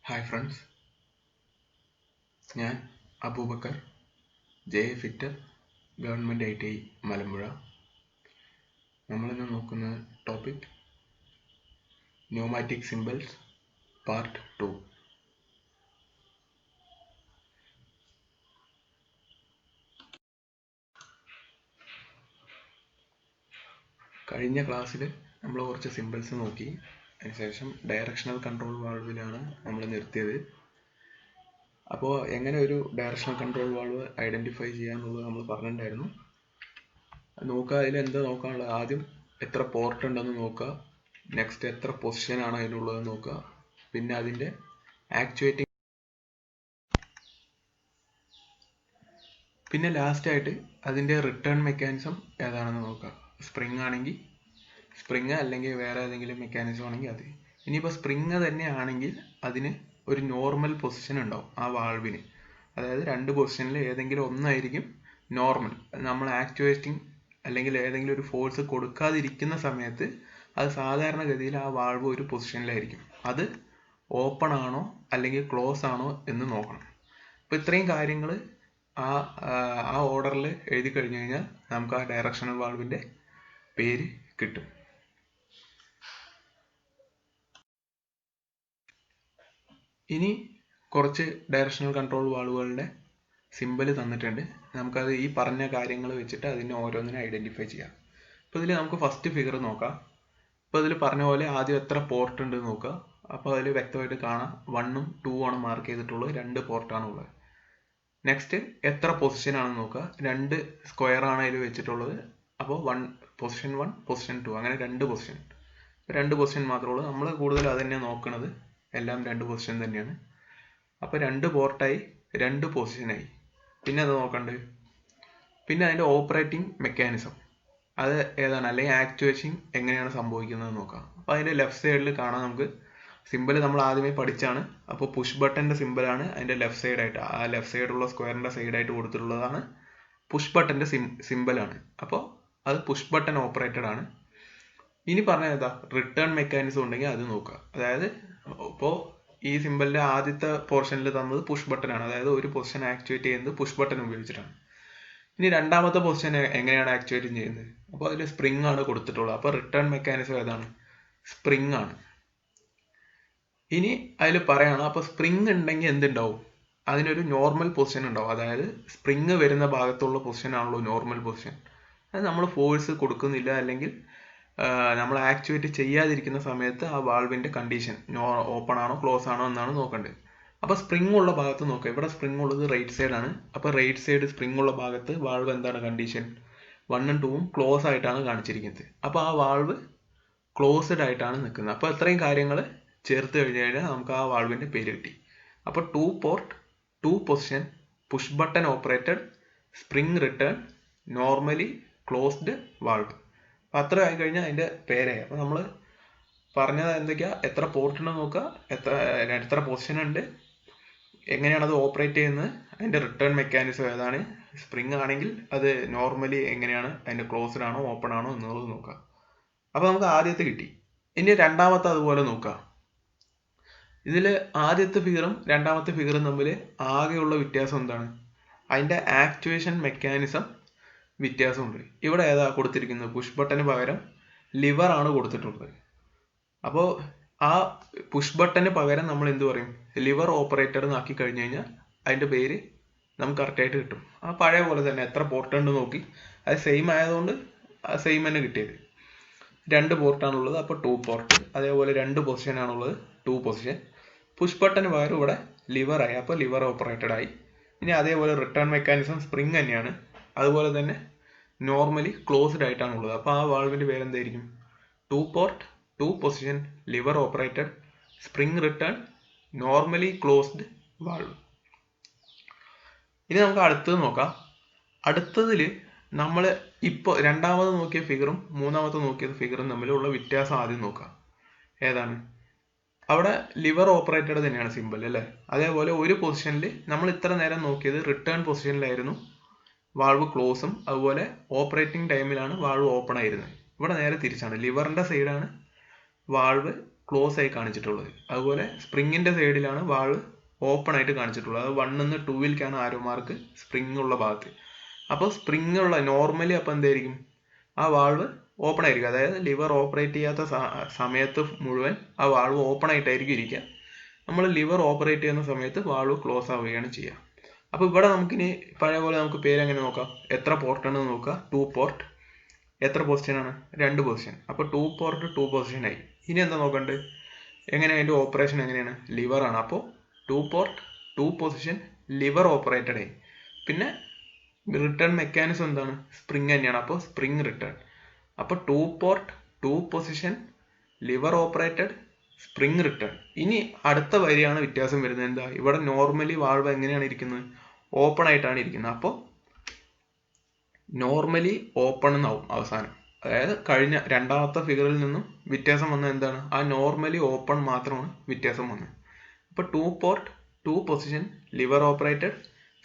Hi friends, ഞാൻ Abubakar, J fitter, government ITI Malampuzha. നമ്മളിന്ന് നോക്കുന്ന ടോപ്പിക് ന്യൂമാറ്റിക് സിംബൽസ് പാർട്ട് 2. കഴിഞ്ഞ ക്ലാസ്സിൽ നമ്മൾ കുറച്ച് സിംബൽസ് നോക്കി. അതിനുശേഷം ഡയറക്ഷണൽ കൺട്രോൾ വാൾവിലാണ് നമ്മൾ നിർത്തിയത്. അപ്പോൾ എങ്ങനെ ഒരു ഡയറക്ഷണൽ കൺട്രോൾ വാൾവ് ഐഡൻറ്റിഫൈ ചെയ്യാന്നുള്ളത് നമ്മൾ പറഞ്ഞിട്ടുണ്ടായിരുന്നു. നോക്കുക, അതിൽ എന്താ നോക്കാനുള്ളത്? ആദ്യം എത്ര പോർട്ട് ഉണ്ടെന്ന് നോക്കുക. നെക്സ്റ്റ് എത്ര പൊസിഷൻ ആണ് അതിനുള്ളത് നോക്കുക. പിന്നെ അതിൻ്റെ ആക്ച്വേറ്റിംഗ്, പിന്നെ ലാസ്റ്റ് ആയിട്ട് അതിൻ്റെ റിട്ടേൺ മെക്കാനിസം ഏതാണെന്ന് നോക്കുക. സ്പ്രിങ് ആണെങ്കിൽ സ്പ്രിങ്, അല്ലെങ്കിൽ വേറെ ഏതെങ്കിലും മെക്കാനിസം ആണെങ്കിൽ അത്. ഇനിയിപ്പോൾ സ്പ്രിങ് തന്നെ ആണെങ്കിൽ അതിന് ഒരു നോർമൽ പൊസിഷൻ ഉണ്ടാവും ആ വാൾവിന്. അതായത് രണ്ട് പൊസിഷനിൽ ഏതെങ്കിലും ഒന്നായിരിക്കും നോർമൽ. നമ്മൾ ആക്ച്വേറ്റിംഗ് അല്ലെങ്കിൽ ഏതെങ്കിലും ഒരു ഫോഴ്സ് കൊടുക്കാതിരിക്കുന്ന സമയത്ത് അത് സാധാരണഗതിയിൽ ആ വാൾവ് ഒരു പൊസിഷനിലായിരിക്കും. അത് ഓപ്പൺ ആണോ അല്ലെങ്കിൽ ക്ലോസ് ആണോ എന്ന് നോക്കണം. അപ്പോൾ ഇത്രയും കാര്യങ്ങൾ ആ ഓർഡറിൽ എഴുതി കഴിഞ്ഞു കഴിഞ്ഞാൽ നമുക്ക് ആ ഡയറക്ഷണൽ വാൾവിൻ്റെ പേര് കിട്ടും. ഇനി കുറച്ച് ഡയറക്ഷണൽ കൺട്രോൾ വാൾവുകളുടെ സിമ്പൽ തന്നിട്ടുണ്ട്. നമുക്കത് ഈ പറഞ്ഞ കാര്യങ്ങൾ വെച്ചിട്ട് അതിനെ ഓരോന്നിനെ ഐഡൻറ്റിഫൈ ചെയ്യാം. അപ്പോൾ ഇതിൽ നമുക്ക് ഫസ്റ്റ് ഫിഗർ നോക്കാം. അപ്പോൾ ഇതിൽ പറഞ്ഞ പോലെ ആദ്യം എത്ര പോർട്ട് ഉണ്ട് നോക്കുക. അപ്പോൾ അതിൽ വ്യക്തമായിട്ട് കാണാം 1ഉം 2ഉം ആണ് മാർക്ക് ചെയ്തിട്ടുള്ളത്, 2 പോർട്ടാണ് ഉള്ളത്. നെക്സ്റ്റ് എത്ര പൊസിഷൻ ആണെന്ന് നോക്കുക. 2 സ്ക്വയർ ആണ് അതിൽ വെച്ചിട്ടുള്ളത്. അപ്പോൾ പൊസിഷൻ 1 പൊസിഷൻ 2 അങ്ങനെ 2 പൊസിഷൻ. 2 പൊസിഷൻ മാത്രമേ ഉള്ളൂ. നമ്മൾ കൂടുതൽ അത് തന്നെ നോക്കുന്നത്, എല്ലാം 2 പൊസിഷൻ തന്നെയാണ്. അപ്പോൾ 2 പോർട്ടായി, 2 പൊസിഷനായി. പിന്നെ അത് നോക്കണ്ട്. പിന്നെ അതിൻ്റെ ഓപ്പറേറ്റിംഗ് മെക്കാനിസം അത് ഏതാണ്, അല്ലെങ്കിൽ ആക്ച്വേഷൻ എങ്ങനെയാണ് സംഭവിക്കുന്നത് നോക്കാം. അപ്പോൾ അതിൻ്റെ ലെഫ്റ്റ് സൈഡിൽ കാണാം നമുക്ക് സിമ്പിൾ നമ്മൾ ആദ്യമേ പഠിച്ചാണ്. അപ്പോൾ പുഷ് ബട്ടൻ്റെ സിമ്പിളാണ് അതിൻ്റെ ലെഫ്റ്റ് സൈഡായിട്ട്, ആ ലെഫ്റ്റ് സൈഡുള്ള സ്ക്വയറിൻ്റെ സൈഡായിട്ട് കൊടുത്തിട്ടുള്ളതാണ് പുഷ് ബട്ടൻ്റെ സിമ്പിളാണ്. അപ്പോൾ അത് പുഷ് ബട്ടൺ ഓപ്പറേറ്റഡ് ആണ്. ഇനി പറഞ്ഞ ഏതാ, റിട്ടേൺ മെക്കാനിസം ഉണ്ടെങ്കിൽ അത് നോക്കുക. അതായത് ഇപ്പോൾ ഈ സിമ്പിളിൻ്റെ ആദ്യത്തെ പോർഷനിൽ തന്നത് പുഷ് ബട്ടൺ ആണ്, അതായത് ഒരു പൊസിഷൻ ആക്ടിവേറ്റ് ചെയ്യുന്നത് പുഷ് ബട്ടൺ ഉപയോഗിച്ചിട്ടാണ്. ഇനി രണ്ടാമത്തെ പൊസിഷൻ എങ്ങനെയാണ് ആക്ടിവേറ്റ് ചെയ്യുന്നത്? അപ്പോൾ അതിൽ സ്പ്രിങ് ആണ് കൊടുത്തിട്ടുള്ളത്. അപ്പോൾ റിട്ടേൺ മെക്കാനിസം ഏതാണ്? സ്പ്രിങ് ആണ്. ഇനി അതിൽ പറയണം, അപ്പോൾ സ്പ്രിങ് ഉണ്ടെങ്കിൽ എന്തുണ്ടാവും? അതിനൊരു നോർമൽ പൊസിഷൻ ഉണ്ടാവും. അതായത് സ്പ്രിങ് വരുന്ന ഭാഗത്തുള്ള പൊസിഷൻ ആണല്ലോ നോർമൽ പൊസിഷൻ. അത് നമ്മൾ ഫോഴ്സ് കൊടുക്കുന്നില്ല അല്ലെങ്കിൽ നമ്മൾ ആക്ടിവേറ്റ് ചെയ്യാതിരിക്കുന്ന സമയത്ത് ആ വാൾവിൻ്റെ കണ്ടീഷൻ ഓപ്പൺ ആണോ ക്ലോസ് ആണോ എന്നാണ് നോക്കേണ്ടത്. അപ്പോൾ സ്പ്രിങ് ഉള്ള ഭാഗത്ത് നോക്കുക. ഇവിടെ സ്പ്രിങ് ഉള്ളത് റൈറ്റ് സൈഡ് ആണ്. അപ്പോൾ റൈറ്റ് സൈഡ് സ്പ്രിങ് ഉള്ള ഭാഗത്ത് വാൾവ് എന്താണ് കണ്ടീഷൻ? 1ഉം 2ഉം ക്ലോസ് ആയിട്ടാണ് കാണിച്ചിരിക്കുന്നത്. അപ്പോൾ ആ വാൾവ് ക്ലോസ്ഡ് ആയിട്ടാണ് നിൽക്കുന്നത്. അപ്പോൾ ഇത്രയും കാര്യങ്ങൾ ചേർത്ത് കഴിഞ്ഞാൽ നമുക്ക് ആ വാൾവിൻ്റെ പേര് കിട്ടി. അപ്പോൾ 2 port, 2 position, push button operated, spring return, normally closed valve. അപ്പം അത്ര ആയി കഴിഞ്ഞാൽ അതിൻ്റെ പേരായി. അപ്പോൾ നമ്മൾ പറഞ്ഞത് എന്തൊക്കെയാ, എത്ര പോർട്ട് ഉണ്ടെന്ന് നോക്കുക, എത്ര പൊസിഷൻ ഉണ്ട്, എങ്ങനെയാണ് അത് ഓപ്പറേറ്റ് ചെയ്യുന്നത്, അതിൻ്റെ റിട്ടേൺ മെക്കാനിസം ഏതാണ്, സ്പ്രിങ് ആണെങ്കിൽ അത് നോർമലി എങ്ങനെയാണ്, അതിൻ്റെ ക്ലോസ്ഡ് ആണോ ഓപ്പൺ ആണോ എന്നുള്ളത് നോക്കുക. അപ്പോൾ നമുക്ക് ആദ്യത്തെ കിട്ടി. ഇനി രണ്ടാമത്തെ അതുപോലെ നോക്കുക. ഇതിൽ ആദ്യത്തെ ഫിഗറും രണ്ടാമത്തെ ഫിഗറും തമ്മിൽ ആകെയുള്ള വ്യത്യാസം എന്താണ്? അതിൻ്റെ ആക്ച്വേഷൻ മെക്കാനിസം വ്യത്യാസമുണ്ട്. ഇവിടെ ഏതാ കൊടുത്തിരിക്കുന്നത്? പുഷ് ബട്ടന് പകരം ലിവർ ആണ് കൊടുത്തിട്ടുള്ളത്. അപ്പോൾ ആ പുഷ് ബട്ടന് പകരം നമ്മൾ എന്ത് പറയും? ലിവർ ഓപ്പറേറ്റഡ് എന്നാക്കി കഴിഞ്ഞു കഴിഞ്ഞാൽ അതിൻ്റെ പേര് നമുക്ക് കറക്റ്റായിട്ട് കിട്ടും. ആ പഴയ പോലെ തന്നെ എത്ര പോർട്ട് ഉണ്ട് നോക്കി, അത് സെയിം ആയതുകൊണ്ട് ആ സെയിം തന്നെ കിട്ടിയത്. 2 പോർട്ടാണുള്ളത്, അപ്പോൾ 2 പോർട്ട്. അതേപോലെ 2 പൊസിഷൻ ആണുള്ളത്, 2 പൊസിഷൻ. പുഷ് ബട്ടന് പകരം ഇവിടെ ലിവർ ആയി, അപ്പോൾ ലിവർ ഓപ്പറേറ്റഡ് ആയി. ഇനി അതേപോലെ റിട്ടേൺ മെക്കാനിസം സ്പ്രിങ് തന്നെയാണ്. അതുപോലെ തന്നെ നോർമലി ക്ലോസ്ഡ് ആയിട്ടാണുള്ളത്. അപ്പോൾ ആ വാൾവിൻ്റെ പേരെന്തായിരിക്കും? 2 port, 2 position, liver operated, spring return, normally closed valve. ഇനി നമുക്ക് അടുത്തത് നോക്കാം. അടുത്തതിൽ നമ്മൾ ഇപ്പോൾ രണ്ടാമത് നോക്കിയ ഫിഗറും മൂന്നാമത്തെ നോക്കിയ ഫിഗറും തമ്മിലുള്ള വ്യത്യാസം ആദ്യം നോക്കാം. ഏതാണ്? അവിടെ ലിവർ ഓപ്പറേറ്റഡ് തന്നെയാണ് സിമ്പിൾ അല്ലേ? അതേപോലെ ഒരു പൊസിഷനിൽ നമ്മൾ ഇത്ര നേരം നോക്കിയത് റിട്ടേൺ പൊസിഷനിലായിരുന്നു വാൾവ് ക്ലോസും, അതുപോലെ ഓപ്പറേറ്റിംഗ് ടൈമിലാണ് വാൾവ് ഓപ്പൺ ആയിരുന്നത്. ഇവിടെ നേരെ തിരിച്ചാണ്, ലിവറിൻ്റെ സൈഡാണ് വാൾവ് ക്ലോസ് ആയി കാണിച്ചിട്ടുള്ളത്. അതുപോലെ സ്പ്രിങ്ങിന്റെ സൈഡിലാണ് വാൾവ് ഓപ്പൺ ആയിട്ട് കാണിച്ചിട്ടുള്ളത്. അത് 1 നിന്ന് 2-ലേക്കാണ് ആരോ മാർക്ക് സ്പ്രിങ് ഉള്ള ഭാഗത്ത്. അപ്പോൾ സ്പ്രിങ് ഉള്ള നോർമലി അപ്പോൾ എന്തായിരിക്കും, ആ വാൾവ് ഓപ്പൺ ആയിരിക്കും. അതായത് ലിവർ ഓപ്പറേറ്റ് ചെയ്യാത്ത സമയത്ത് മുഴുവൻ ആ വാൾവ് ഓപ്പൺ ആയിട്ടായിരിക്കും ഇരിക്കുക. നമ്മൾ ലിവർ ഓപ്പറേറ്റ് ചെയ്യുന്ന സമയത്ത് വാൾവ് ക്ലോസ് ആവുകയാണ് ചെയ്യുക. അപ്പോൾ ഇവിടെ നമുക്കിനി പഴയ പോലെ നമുക്ക് പേര് എങ്ങനെ നോക്കാം, എത്ര പോർട്ട് ആണെന്ന് നോക്കുക. 2 പോർട്ട്, എത്ര പൊസിഷൻ ആണ്, 2 പൊസിഷൻ. അപ്പോൾ 2 പോർട്ട് 2 പൊസിഷൻ ആയി. ഇനി എന്താ നോക്കണ്ടത്, എങ്ങനെ അതിൻ്റെ ഓപ്പറേഷൻ എങ്ങനെയാണ്, ലിവർ ആണ്. അപ്പോൾ 2 പോർട്ട് 2 പൊസിഷൻ ലിവർ ഓപ്പറേറ്റഡ് ആയി. പിന്നെ റിട്ടേൺ മെക്കാനിസം എന്താണ്, സ്പ്രിങ് തന്നെയാണ്. അപ്പോൾ സ്പ്രിങ് റിട്ടേൺ. അപ്പോൾ 2 port 2 position liver operated spring return. ഇനി അടുത്ത വരിയാണ് വ്യത്യാസം വരുന്നത്. എന്താ, ഇവിടെ നോർമലി വാൾവ് എങ്ങനെയാണ് ഇരിക്കുന്നത്, ഓപ്പൺ ആയിട്ടാണ് ഇരിക്കുന്നത്. അപ്പോൾ നോർമലി ഓപ്പൺ എന്നാവും അവസാനം. അതായത് കഴിഞ്ഞ രണ്ടാമത്തെ ഫിഗറിൽ നിന്നും വ്യത്യാസം വന്നത് എന്താണ്, ആ നോർമലി ഓപ്പൺ മാത്രമാണ് വ്യത്യാസം വന്നത്. അപ്പോൾ 2 port 2 position liver operated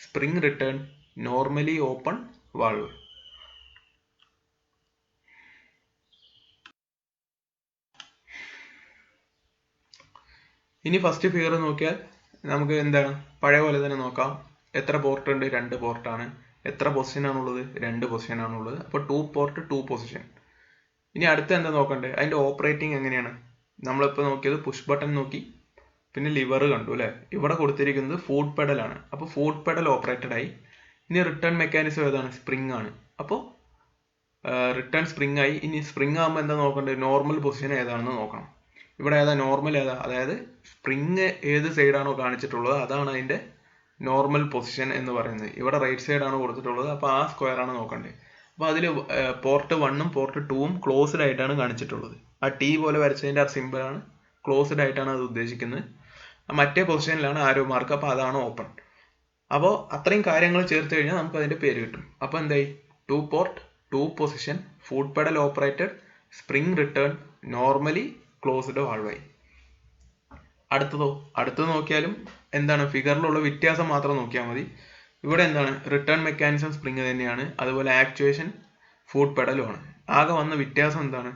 spring return normally open valve. ഇനി ഫസ്റ്റ് ഫിഗർ നോക്കിയാൽ നമുക്ക് എന്താണ്, പഴയ പോലെ തന്നെ നോക്കാം. എത്ര പോർട്ട് ഉണ്ട്, 2 പോർട്ടാണ്. എത്ര പൊസിഷൻ ആണുള്ളത്, 2 പൊസിഷൻ ആണുള്ളത്. അപ്പോൾ 2 പോർട്ട് 2 പൊസിഷൻ. ഇനി അടുത്ത എന്താ നോക്കണ്ടേ, അതിന്റെ ഓപ്പറേറ്റിംഗ് എങ്ങനെയാണ്. നമ്മളിപ്പോൾ നോക്കിയത് പുഷ് ബട്ടൺ നോക്കി, പിന്നെ ലിവർ കണ്ടു അല്ലെ. ഇവിടെ കൊടുത്തിരിക്കുന്നത് ഫുഡ് പെഡൽ ആണ്. അപ്പോൾ ഫുഡ് പെഡൽ ഓപ്പറേറ്റഡ് ആയി. ഇനി റിട്ടേൺ മെക്കാനിസം ഏതാണ്, സ്പ്രിങ് ആണ്. അപ്പോൾ റിട്ടേൺ സ്പ്രിങ് ആയി. ഇനി സ്പ്രിങ് ആകുമ്പോൾ എന്താ നോക്കേണ്ടത്, നോർമൽ പൊസിഷൻ ഏതാണെന്ന് നോക്കണം. ഇവിടെ ഏതാ നോർമൽ, ഏതാ, അതായത് സ്പ്രിങ് ഏത് സൈഡാണോ കാണിച്ചിട്ടുള്ളത് അതാണ് അതിന്റെ നോർമൽ പൊസിഷൻ എന്ന് പറയുന്നത്. ഇവിടെ റൈറ്റ് സൈഡ് ആണ് കൊടുത്തിട്ടുള്ളത്. അപ്പോൾ ആ സ്ക്വയർ ആണ് നോക്കേണ്ടത്. അപ്പോൾ അതിൽ പോർട്ട് 1ഉം പോർട്ട് 2ഉം ക്ലോസ്ഡ് ആയിട്ടാണ് കാണിച്ചിട്ടുള്ളത്. ആ ടി പോലെ വരച്ചതിന്റെ ആ സിമ്പിളാണ്, ക്ലോസ്ഡ് ആയിട്ടാണ് അത് ഉദ്ദേശിക്കുന്നത്. മറ്റേ പൊസിഷനിലാണ് ആരോ മാർക്ക്, അപ്പോൾ അതാണ് ഓപ്പൺ. അപ്പോൾ അത്രയും കാര്യങ്ങൾ ചേർത്ത് കഴിഞ്ഞാൽ നമുക്ക് അതിന്റെ പേര് കിട്ടും. അപ്പോൾ എന്തായി, 2 port 2 position foot pedal operated spring return normally closed വാൾവായി. അടുത്തത് നോക്കിയാലും എന്താണ്, ഫിഗറിലുള്ള വ്യത്യാസം മാത്രം നോക്കിയാൽ മതി. ഇവിടെ എന്താണ്, റിട്ടേൺ മെക്കാനിസം സ്പ്രിങ് തന്നെയാണ്. അതുപോലെ ആക്ച്വേഷൻ ഫുഡ് പെഡലും ആണ്. ആകെ വന്ന വ്യത്യാസം എന്താണ്,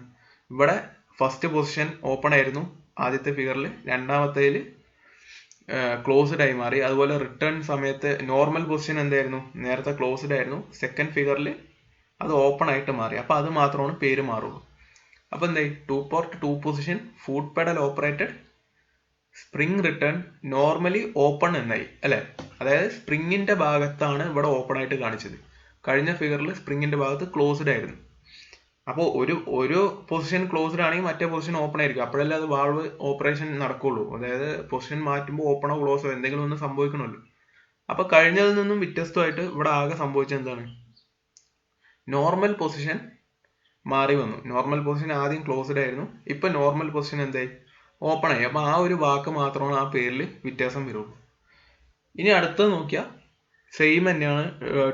ഇവിടെ ഫസ്റ്റ് പൊസിഷൻ ഓപ്പൺ ആയിരുന്നു ആദ്യത്തെ ഫിഗറിൽ, രണ്ടാമത്തേൽ ക്ലോസ്ഡ് ആയി മാറി. അതുപോലെ റിട്ടേൺ സമയത്ത് നോർമൽ പൊസിഷൻ എന്തായിരുന്നു, നേരത്തെ ക്ലോസ്ഡ് ആയിരുന്നു. സെക്കൻഡ് ഫിഗറിൽ അത് ഓപ്പൺ ആയിട്ട് മാറി. അപ്പോൾ അത് മാത്രമാണ് പേര് മാറുള്ളൂ. അപ്പോൾ എന്തായി, 2 port 2 position foot pedal operated spring return normally open എന്നായി അല്ലെ. അതായത് സ്പ്രിങ്ങിന്റെ ഭാഗത്താണ് ഇവിടെ ഓപ്പൺ ആയിട്ട് കാണിച്ചത്. കഴിഞ്ഞ ഫിഗറിൽ സ്പ്രിങ്ങിന്റെ ഭാഗത്ത് ക്ലോസ്ഡ് ആയിരുന്നു. അപ്പോൾ ഒരു പൊസിഷൻ ക്ലോസ്ഡ് ആണെങ്കിൽ മറ്റേ പൊസിഷൻ ഓപ്പൺ ആയിരിക്കും. അപ്പോഴല്ലേ അത് വാൾവ് ഓപ്പറേഷൻ നടക്കുള്ളൂ. അതായത് പൊസിഷൻ മാറ്റുമ്പോൾ ഓപ്പണോ ക്ലോസോ എന്തെങ്കിലും ഒന്ന് സംഭവിക്കണമല്ലോ. അപ്പൊ കഴിഞ്ഞതിൽ നിന്നും വ്യത്യസ്തമായിട്ട് ഇവിടെ ആകെ സംഭവിച്ചത് എന്താണ്, നോർമൽ പൊസിഷൻ മാറി വന്നു. നോർമൽ പൊസിഷൻ ആദ്യം ക്ലോസ്ഡ് ആയിരുന്നു, ഇപ്പൊ നോർമൽ പൊസിഷൻ എന്തായി, ഓപ്പൺ ആയി. അപ്പൊ ആ ഒരു വാക്ക് മാത്രമാണ് ആ പേരിൽ വ്യത്യാസം വരുള്ളൂ. ഇനി അടുത്തത് നോക്കിയാൽ സെയിം തന്നെയാണ്,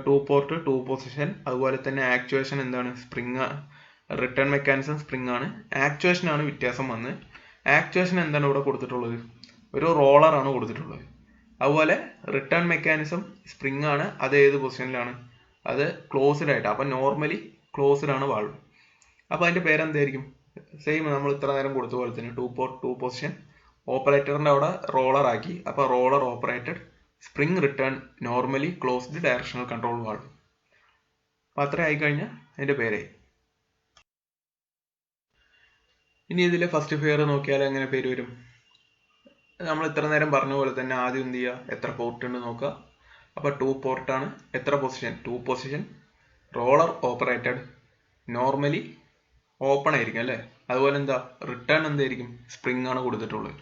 2 പോർട്ട് 2 പൊസിഷൻ. അതുപോലെ തന്നെ ആക്ച്വേഷൻ എന്താണ്, സ്പ്രിങ് റിട്ടേൺ മെക്കാനിസം സ്പ്രിങ് ആണ്. ആക്ച്വേഷൻ ആണ് വ്യത്യാസം വന്നത്. ആക്ച്വേഷൻ എന്താണ് ഇവിടെ കൊടുത്തിട്ടുള്ളത്, ഒരു റോളർ ആണ് കൊടുത്തിട്ടുള്ളത്. അതുപോലെ റിട്ടേൺ മെക്കാനിസം സ്പ്രിങ് ആണ്. അത് ഏത് പൊസിഷനിലാണ്, അത് ക്ലോസ്ഡ് ആയിട്ട്. അപ്പൊ നോർമലി ക്ലോസ്ഡ് ആണ് വാൾവ്. അപ്പൊ അതിന്റെ പേരെന്തായിരിക്കും, സെയിം നമ്മൾ ഇത്ര നേരം കൊടുത്ത പോലെ തന്നെ 2 പോർട്ട് 2 പൊസിഷൻ. ഓപ്പറേറ്ററിന്റെ അവിടെ റോളർ ആക്കി. അപ്പൊ roller operated spring return normally closed directional control valve. അപ്പൊ അത്ര ആയി കഴിഞ്ഞാൽ അതിന്റെ പേരായി. ഇനി ഇതിലെ ഫസ്റ്റ് ഫിഗർ നോക്കിയാൽ എങ്ങനെ പേര് വരും, നമ്മൾ ഇത്ര നേരം പറഞ്ഞ പോലെ തന്നെ ആദ്യം എന്ത് ചെയ്യുക, എത്ര പോർട്ട് ഉണ്ട് നോക്കുക. അപ്പൊ 2 പോർട്ടാണ്. എത്ര position, 2 position roller operated normally open ആയിരിക്കും അല്ലെ. അതുപോലെ എന്താ, റിട്ടേൺ എന്തായിരിക്കും, സ്പ്രിങ് ആണ് കൊടുത്തിട്ടുള്ളത്.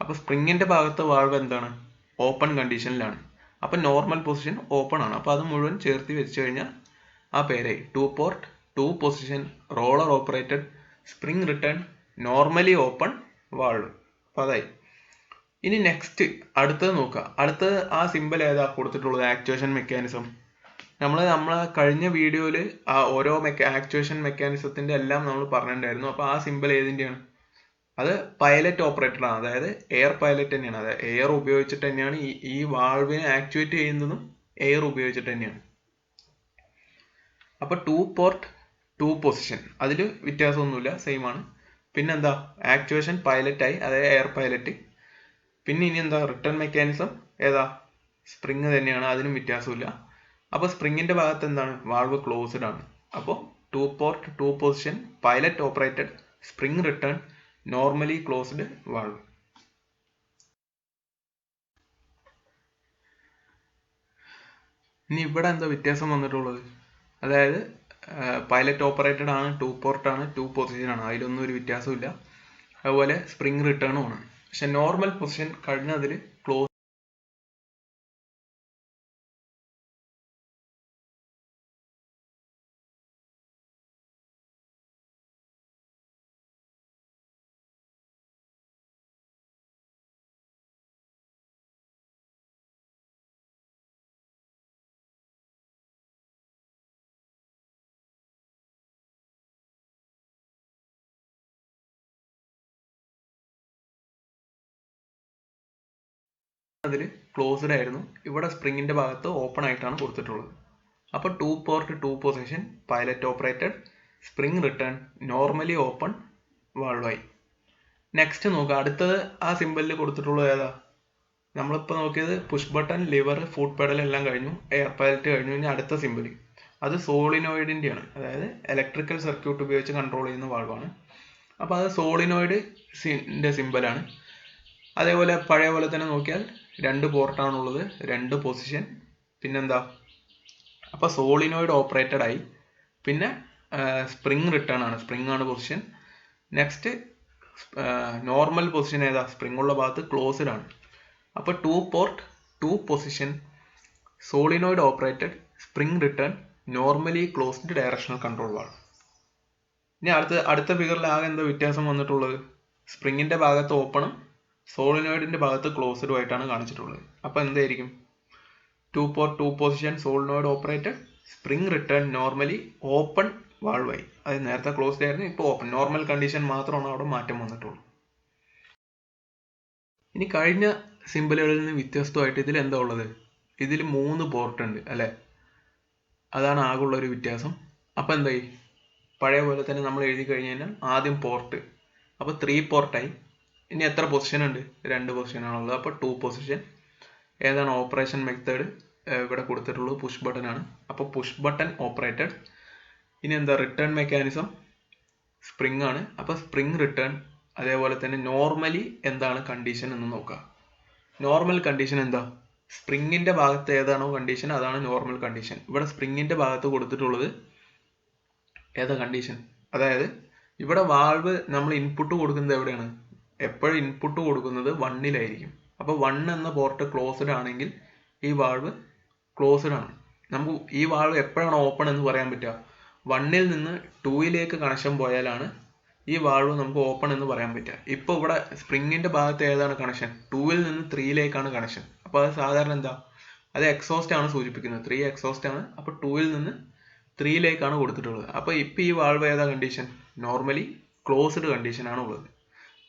അപ്പൊ സ്പ്രിങ്ങിന്റെ ഭാഗത്ത് വാൾവ് എന്താണ്, ഓപ്പൺ കണ്ടീഷനിലാണ്. അപ്പൊ നോർമൽ പൊസിഷൻ ഓപ്പൺ ആണ്. അപ്പൊ അത് മുഴുവൻ ചേർത്ത് വെച്ച് കഴിഞ്ഞാൽ ആ പേരായി, 2 port 2 position roller operated spring return normally open valve. അപ്പൊ അതായി. ഇനി നെക്സ്റ്റ് അടുത്തത് നോക്കുക. അടുത്തത് ആ സിമ്പിൾ ഏതാ കൊടുത്തിട്ടുള്ളത്, ആക്ച്വേഷൻ മെക്കാനിസം. നമ്മളെ കഴിഞ്ഞ വീഡിയോയില് ആ ഓരോ ആക്ച്വേഷൻ മെക്കാനിസത്തിന്റെ എല്ലാം നമ്മൾ പറഞ്ഞിട്ടുണ്ടായിരുന്നു. അപ്പൊ ആ സിമ്പിൾ ഏതിന്റെയാണ്, അത് പൈലറ്റ് ഓപ്പറേറ്റഡ് ആണ്. അതായത് എയർ പൈലറ്റ് തന്നെയാണ്. അതായത് എയർ ഉപയോഗിച്ചിട്ട് തന്നെയാണ് ഈ വാൾവിനെ ആക്ച്വേറ്റ് ചെയ്യുന്നതും എയർ ഉപയോഗിച്ചിട്ട് തന്നെയാണ്. അപ്പൊ 2 പോർട്ട് 2 പൊസിഷൻ അതിൽ വ്യത്യാസമൊന്നുമില്ല, സെയിം ആണ്. പിന്നെന്താ ആക്ച്വേഷൻ പൈലറ്റായി, അതായത് എയർ പൈലറ്റ്. പിന്നെ ഇനി എന്താ റിട്ടേൺ മെക്കാനിസം ഏതാ സ്പ്രിങ് തന്നെയാണ്, അതിനും വ്യത്യാസമില്ല. അപ്പോൾ സ്പ്രിങ്ങിന്റെ ഭാഗത്ത് എന്താണ് വാൾവ് ക്ലോസ്ഡ് ആണ്. അപ്പോൾ 2 port 2 position pilot operated spring return normally closed valve. ഇനി ഇവിടെ എന്താ വ്യത്യാസം വന്നിട്ടുള്ളത്, അതായത് പൈലറ്റ് ഓപ്പറേറ്റഡ് ആണ്, 2 പോർട്ട് ആണ്, 2 പൊസിഷൻ ആണ്, അതിലൊന്നും ഒരു വ്യത്യാസമില്ല. അതുപോലെ സ്പ്രിങ് റിട്ടേണും ആണ്. പക്ഷെ നോർമൽ പൊസിഷൻ കഴിഞ്ഞതിൽ ക്ലോസ് അതിൽ ക്ലോസ്ഡ് ആയിരുന്നു, ഇവിടെ സ്പ്രിങ്ങിന്റെ ഭാഗത്ത് ഓപ്പൺ ആയിട്ടാണ് കൊടുത്തിട്ടുള്ളത്. അപ്പോൾ 2 port 2 position pilot operated spring return normally open വാൾവായി. നെക്സ്റ്റ് നോക്കുക, അടുത്തത് ആ സിമ്പലിൽ കൊടുത്തിട്ടുള്ളത് ഏതാ, നമ്മളിപ്പോൾ നോക്കിയത് push button, lever, foot pedal എല്ലാം കഴിഞ്ഞു, എയർ പൈലറ്റ് കഴിഞ്ഞു. ഇനി അടുത്ത സിമ്പിൾ അത് സോളിനോയിഡിൻ്റെയാണ്, അതായത് ഇലക്ട്രിക്കൽ സർക്യൂട്ട് ഉപയോഗിച്ച് കൺട്രോൾ ചെയ്യുന്ന വാൾവാണ്. അപ്പോൾ അത് സോളിനോയിഡിന്റെ സിമ്പലാണ്. അതേപോലെ പഴയ പോലെ തന്നെ നോക്കിയാൽ 2 പോർട്ടാണുള്ളത്, 2 പൊസിഷൻ, പിന്നെന്താ, അപ്പോൾ സോളിനോയിഡ് ഓപ്പറേറ്റഡ് ആയി. പിന്നെ സ്പ്രിങ് റിട്ടേൺ ആണ്, സ്പ്രിങ് ആണ് പൊസിഷൻ. നെക്സ്റ്റ് നോർമൽ പൊസിഷൻ ഏതാ, സ്പ്രിങ് ഉള്ള ഭാഗത്ത് ക്ലോസ്ഡ് ആണ്. അപ്പോൾ 2 port 2 position solenoid operated spring return normally closed directional control valve. ഇനി അടുത്ത ഫിഗറിൽ ആകെ എന്താ വ്യത്യാസം വന്നിട്ടുള്ളത്, സ്പ്രിങ്ങിന്റെ ഭാഗത്ത് ഓപ്പണും സോളിനോയിഡിന്റെ ഭാഗത്ത് ക്ലോസ്ഡും ആയിട്ടാണ് കാണിച്ചിട്ടുള്ളത്. അപ്പോൾ എന്തായിരിക്കും 2 port 2 position solenoid operated spring return normally open വാൾവായി. അത് നേരത്തെ ക്ലോസ്ഡ് ആയിരുന്നു, ഇപ്പോൾ ഓപ്പൺ. നോർമൽ കണ്ടീഷൻ മാത്രമാണ് അവിടെ മാറ്റം വന്നിട്ടുള്ളൂ. ഇനി കഴിഞ്ഞ സിമ്പിളുകളിൽ നിന്ന് വ്യത്യസ്തമായിട്ട് ഇതിൽ എന്താ ഉള്ളത്, ഇതിൽ 3 പോർട്ട് ഉണ്ട് അല്ലെ, അതാണ് ആകെയുള്ള ഒരു വ്യത്യാസം. അപ്പോൾ എന്തായി, പഴയ പോലെ തന്നെ നമ്മൾ എഴുതി കഴിഞ്ഞ് കഴിഞ്ഞാൽ ആദ്യം പോർട്ട്, അപ്പോൾ 3 പോർട്ടായി. ഇനി എത്ര പൊസിഷൻ ഉണ്ട്, 2 പൊസിഷനാണുള്ളത്, അപ്പോൾ 2 പൊസിഷൻ. ഏതാണ് ഓപ്പറേഷൻ മെത്തേഡ്, ഇവിടെ കൊടുത്തിട്ടുള്ളത് പുഷ് ബട്ടൺ ആണ്, അപ്പോൾ പുഷ് ബട്ടൺ ഓപ്പറേറ്റഡ്. ഇനി എന്താ റിട്ടേൺ മെക്കാനിസം സ്പ്രിങ് ആണ്, അപ്പോൾ സ്പ്രിങ് റിട്ടേൺ. അതേപോലെ തന്നെ നോർമലി എന്താണ് കണ്ടീഷൻ എന്ന് നോക്കാം. നോർമൽ കണ്ടീഷൻ എന്താ, സ്പ്രിങ്ങിന്റെ ഭാഗത്ത് ഏതാണോ കണ്ടീഷൻ അതാണ് നോർമൽ കണ്ടീഷൻ. ഇവിടെ സ്പ്രിങ്ങിന്റെ ഭാഗത്ത് കൊടുത്തിട്ടുള്ളത് ഏതാ കണ്ടീഷൻ, അതായത് ഇവിടെ വാൾവ് നമ്മൾ ഇൻപുട്ട് കൊടുക്കുന്നത് എവിടെയാണ്, എപ്പോഴും ഇൻപുട്ട് കൊടുക്കുന്നത് 1-ലായിരിക്കും. അപ്പോൾ 1 എന്ന പോർട്ട് ക്ലോസ്ഡ് ആണെങ്കിൽ ഈ വാൾവ് ക്ലോസ്ഡ് ആണ്. നമുക്ക് ഈ വാൾവ് എപ്പോഴാണ് ഓപ്പൺ എന്ന് പറയാൻ പറ്റുക, 1-ൽ നിന്ന് 2-ലേക്ക് കണക്ഷൻ പോയാലാണ് ഈ വാൾവ് നമുക്ക് ഓപ്പൺ എന്ന് പറയാൻ പറ്റുക. ഇപ്പോൾ ഇവിടെ സ്പ്രിങ്ങിന്റെ ഭാഗത്ത് ഏതാണ് കണക്ഷൻ, 2-ൽ നിന്ന് 3-ലേക്കാണ് കണക്ഷൻ. അപ്പോൾ അത് സാധാരണ എന്താ, അത് എക്സോസ്റ്റ് ആണ് സൂചിപ്പിക്കുന്നത്, 3 എക്സോസ്റ്റ് ആണ്. അപ്പോൾ 2-ൽ നിന്ന് 3-ലേക്കാണ് കൊടുത്തിട്ടുള്ളത്. അപ്പോൾ ഇപ്പോൾ ഈ വാൾവ് ഏതാ കണ്ടീഷൻ, നോർമലി ക്ലോസ്ഡ് കണ്ടീഷൻ ആണ് ഉള്ളത്.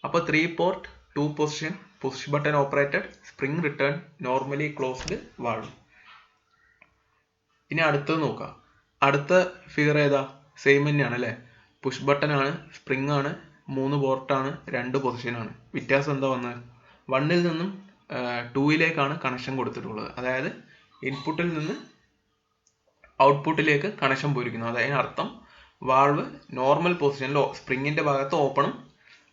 അപ്പോൾ 3 port 2 position push button operated spring return normally closed valve. ഇനി അടുത്തത് നോക്കാം. അടുത്ത ഫിഗർ ഏതാ, സെയിം തന്നെയാണ് അല്ലേ, പുഷ് ബട്ടൺ ആണ്, സ്പ്രിങ് ആണ്, 3 പോർട്ടാണ്, 2 പൊസിഷനാണ്. വ്യത്യാസം എന്താ വന്നത്, 1-ൽ നിന്നും 2-ലേക്കാണ് കണക്ഷൻ കൊടുത്തിട്ടുള്ളത്. അതായത് ഇൻപുട്ടിൽ നിന്ന് ഔട്ട്പുട്ടിലേക്ക് കണക്ഷൻ പോയിരിക്കുന്നു. അതായത് അർത്ഥം വാൾവ് നോർമൽ പൊസിഷനിലോ സ്പ്രിങ്ങിന്റെ ഭാഗത്ത് ഓപ്പണും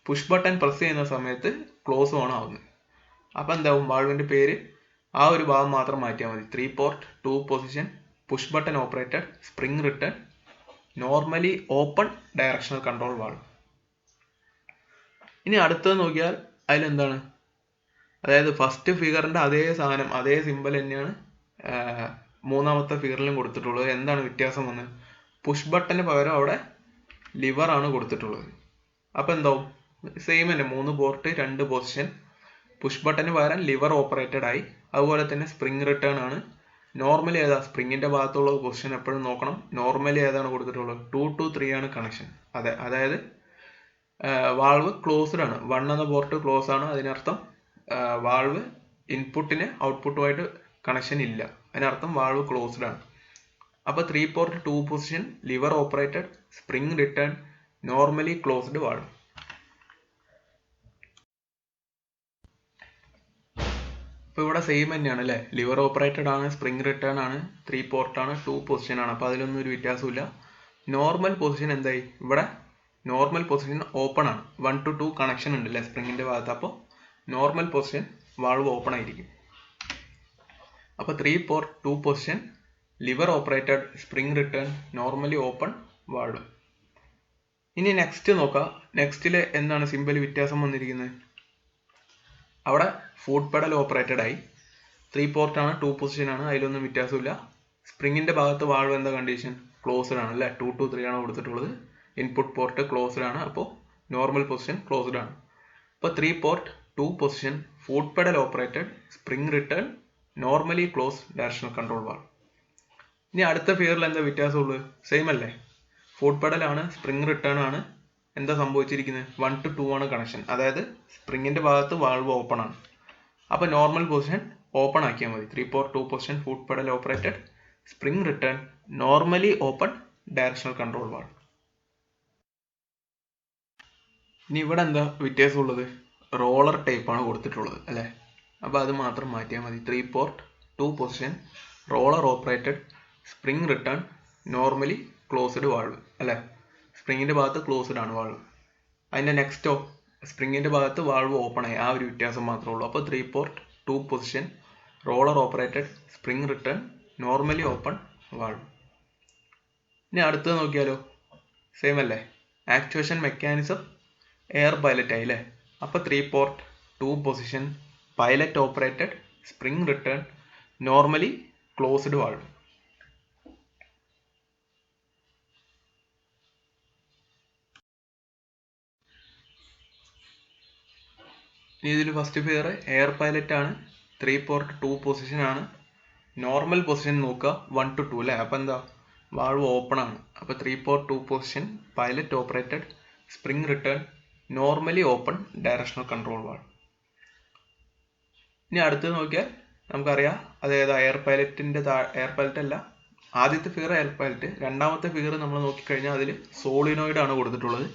പുഷ് ബട്ടൺ പ്രസ് ചെയ്യുന്ന സമയത്ത് ക്ലോസും ആണ് ആവുന്നത്. അപ്പം എന്താവും, വാൾവിന്റെ പേര് ആ ഒരു ഭാഗം മാത്രം മാറ്റിയാൽ മതി, 3 port 2 position push button operated spring return normally open directional control valve. ഇനി അടുത്തത് നോക്കിയാൽ അതിലെന്താണ്, അതായത് ഫസ്റ്റ് ഫിഗറിന്റെ അതേ സാധനം അതേ സിമ്പൽ തന്നെയാണ് മൂന്നാമത്തെ ഫിഗറിലും കൊടുത്തിട്ടുള്ളത്. എന്താണ് വ്യത്യാസം വന്നത്, പുഷ് ബട്ടന് പകരം അവിടെ ലിവർ ആണ് കൊടുത്തിട്ടുള്ളത്. അപ്പം എന്താവും, സെയിം തന്നെ, 3 പോർട്ട് 2 പൊസിഷൻ പുഷ് ബട്ടന് പകരം ലിവർ ഓപ്പറേറ്റഡ് ആയി. അതുപോലെ തന്നെ സ്പ്രിങ് റിട്ടേൺ ആണ്. നോർമലി ഏതാ, സ്പ്രിങ്ങിന്റെ ഭാഗത്തുള്ള പൊസിഷൻ എപ്പോഴും നോക്കണം. നോർമലി ഏതാണ് കൊടുത്തിട്ടുള്ളത്, 2 to 3 ആണ് കണക്ഷൻ. അതെ, അതായത് വാൾവ് ക്ലോസ്ഡ് ആണ്, 1 എന്ന പോർട്ട് ക്ലോസ് ആണ്. അതിനർത്ഥം വാൾവ് ഇൻപുട്ടിന് ഔട്ട്പുട്ടുമായിട്ട് കണക്ഷൻ ഇല്ല, അതിനർത്ഥം വാൾവ് ക്ലോസ്ഡ് ആണ്. അപ്പോൾ 3 port 2 position liver operated spring return normally closed valve. അപ്പോൾ ഇവിടെ സെയിം തന്നെയാണ് അല്ലേ, ലിവർ ഓപ്പറേറ്റഡ് ആണ്, സ്പ്രിംഗ് റിട്ടേൺ ആണ്, 3 പോർട്ടാണ്, 2 പൊസിഷൻ ആണ്. അപ്പോൾ അതിലൊന്നും ഒരു വ്യത്യാസമില്ല. നോർമൽ പൊസിഷൻ എന്തായി, ഇവിടെ നോർമൽ പൊസിഷൻ ഓപ്പൺ ആണ്, 1 to 2 കണക്ഷൻ ഉണ്ട് അല്ലേ സ്പ്രിങ്ങിന്റെ ഭാഗത്ത്. അപ്പോൾ നോർമൽ പൊസിഷൻ വാൾവ് ഓപ്പൺ ആയിരിക്കും. അപ്പോൾ 3 port 2 position, liver operated, spring return, normally open valve. ഇനി നെക്സ്റ്റ് നോക്കാം. നെക്സ്റ്റിൽ എന്താണ് സിമ്പിൾ വ്യത്യാസം വന്നിരിക്കുന്നത്, അവിടെ ഫുഡ് പെഡൽ ഓപ്പറേറ്റഡ് ആയി, 3 പോർട്ടാണ്, 2 പൊസിഷൻ ആണ്, അതിലൊന്നും വ്യത്യാസമില്ല. സ്പ്രിങ്ങിന്റെ ഭാഗത്ത് വാൾവ് എന്താ കണ്ടീഷൻ, ക്ലോസ്ഡ് ആണ് അല്ലേ, 2 to 3 ആണ് കൊടുത്തിട്ടുള്ളത്. ഇൻപുട്ട് പോർട്ട് ക്ലോസ്ഡ് ആണ്, അപ്പോൾ നോർമൽ പൊസിഷൻ ക്ലോസ്ഡ് ആണ്. അപ്പോൾ 3 port 2 position, foot pedal operated, spring return, normally close directional control valve. ഇനി അടുത്ത ഫിഗറിൽ എന്താ വ്യത്യാസമുള്ളത്, സെയിം അല്ലേ, ഫുഡ് പെഡൽ ആണ്, സ്പ്രിംഗ് റിട്ടേൺ ആണ്. എന്താ സംഭവിച്ചിരിക്കുന്നത്, 1 to 2 ആണ് കണക്ഷൻ, അതായത് സ്പ്രിങ്ങിന്റെ ഭാഗത്ത് വാൾവ് ഓപ്പൺ ആണ്. അപ്പോൾ നോർമൽ പൊസിഷൻ ഓപ്പൺ ആക്കിയാൽ മതി. 3 port 2 position, foot pedal operated, spring return, normally open directional control valve. ഇനി ഇവിടെ എന്താ വ്യത്യാസമുള്ളത്, റോളർ ടൈപ്പ് ആണ് കൊടുത്തിട്ടുള്ളത് അല്ലേ. അപ്പോൾ അത് മാത്രം മാറ്റിയാൽ മതി. 3 port 2 position, roller operated, spring return, normally closed valve അല്ലേ. സ്പ്രിങ്ങിന്റെ ഭാഗത്ത് ക്ലോസ്ഡ് ആണ് വാൾവ്. അതിന്റെ നെക്സ്റ്റോ, സ്പ്രിങ്ങിന്റെ ഭാഗത്ത് വാൾവ് ഓപ്പൺ ആയി, ആ ഒരു വ്യത്യാസം മാത്രമേ ഉള്ളൂ. അപ്പോൾ 3 port 2 position, roller operated, spring return, normally open valve. ഇനി അടുത്തത് നോക്കിയാലോ, സെയിം അല്ലേ, ആക്ച്വേഷൻ മെക്കാനിസം എയർ പൈലറ്റ് ആയി അല്ലേ. അപ്പോൾ 3 port 2 position, pilot operated, spring return, normally closed valve. ഇനി ഇതിൽ ഫസ്റ്റ് ഫിഗർ എയർ പൈലറ്റ് ആണ്, 3 പോർട്ട് 2 പൊസിഷൻ ആണ്. നോർമൽ പൊസിഷൻ നോക്കുക 1 to 2 അല്ലേ. അപ്പോൾ എന്താ, വാൾവ് ഓപ്പൺ ആണ്. അപ്പോൾ 3 port 2 position, pilot operated, spring return, normally open directional control valve. ഇനി അടുത്തത് നോക്കിയാൽ നമുക്കറിയാം അതായത് എയർ പൈലറ്റിന്റെ എയർ പൈലറ്റ് അല്ല, ആദ്യത്തെ ഫിഗർ എയർ പൈലറ്റ്, രണ്ടാമത്തെ ഫിഗർ നമ്മൾ നോക്കിക്കഴിഞ്ഞാൽ അതിൽ സോളിനോയിഡ് ആണ് കൊടുത്തിട്ടുള്ളത്.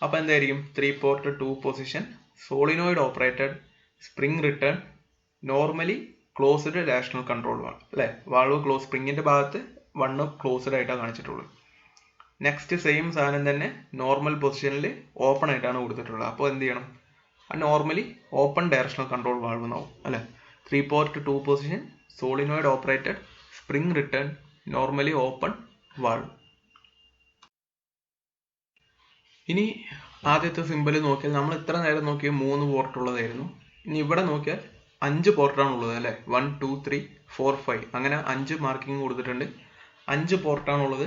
അപ്പോൾ എന്തായിരിക്കും, 3 port 2 position, solenoid operated, spring return, normally closed directional control valve അല്ലേ. വാൾവ് ക്ലോസ്, സ്പ്രിങ്ങിന്റെ ഭാഗത്ത് 1 ക്ലോസ്ഡ് ആയിട്ടാണ് കാണിച്ചിട്ടുള്ളത്. നെക്സ്റ്റ് സെയിം സാധനം തന്നെ നോർമൽ പൊസിഷനിൽ ഓപ്പൺ ആയിട്ടാണ് കൊടുത്തിട്ടുള്ളത്. അപ്പോൾ എന്ത് ചെയ്യണം, normally open directional control valve എന്നാവും അല്ലേ. 3 port 2 position, solenoid operated, spring return, normally open valve. ഇനി ആദ്യത്തെ സിമ്പിൾ നോക്കിയാൽ നമ്മൾ ഇത്ര നേരം നോക്കിയ 3 പോർട്ട് ഉള്ളതായിരുന്നു. ഇനി ഇവിടെ നോക്കിയാൽ 5 പോർട്ടാണ് ഉള്ളത് അല്ലേ. 1 2 3 4 5 അങ്ങനെ 5 മാർക്കിംഗ് കൊടുത്തിട്ടുണ്ട്. 5 പോർട്ടാണുള്ളത്.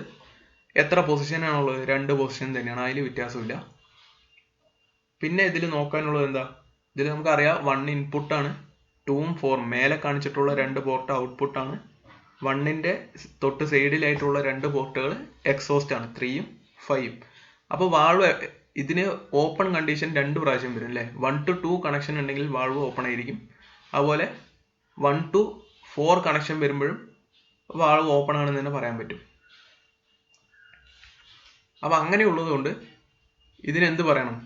എത്ര പൊസിഷനാണുള്ളത്, 2 പൊസിഷൻ തന്നെയാണ്, അതിൽ വ്യത്യാസമില്ല. പിന്നെ ഇതിൽ നോക്കാനുള്ളത് എന്താ, ഇതിൽ നമുക്കറിയാം 1 ഇൻപുട്ടാണ്, 2ഉം 4ഉം മേലെ കാണിച്ചിട്ടുള്ള 2 പോർട്ട് ഔട്ട്പുട്ടാണ്. 1ന്റെ തൊട്ട് സൈഡിലായിട്ടുള്ള 2 പോർട്ടുകൾ എക്സോസ്റ്റ് ആണ്, 3ഉം 5ഉം. അപ്പോൾ വാൾവ് ഇതിന് ഓപ്പൺ കണ്ടീഷൻ 2 പ്രാവശ്യം വരും അല്ലേ. 1 to 2 കണക്ഷൻ ഉണ്ടെങ്കിൽ വാൾവ് ഓപ്പൺ ആയിരിക്കും. അതുപോലെ 1 to 4 കണക്ഷൻ വരുമ്പോഴും വാൾവ് ഓപ്പൺ ആണെന്ന് തന്നെ പറയാൻ പറ്റും. അപ്പൊ അങ്ങനെയുള്ളത് കൊണ്ട് ഇതിനെന്ത് പറയണം,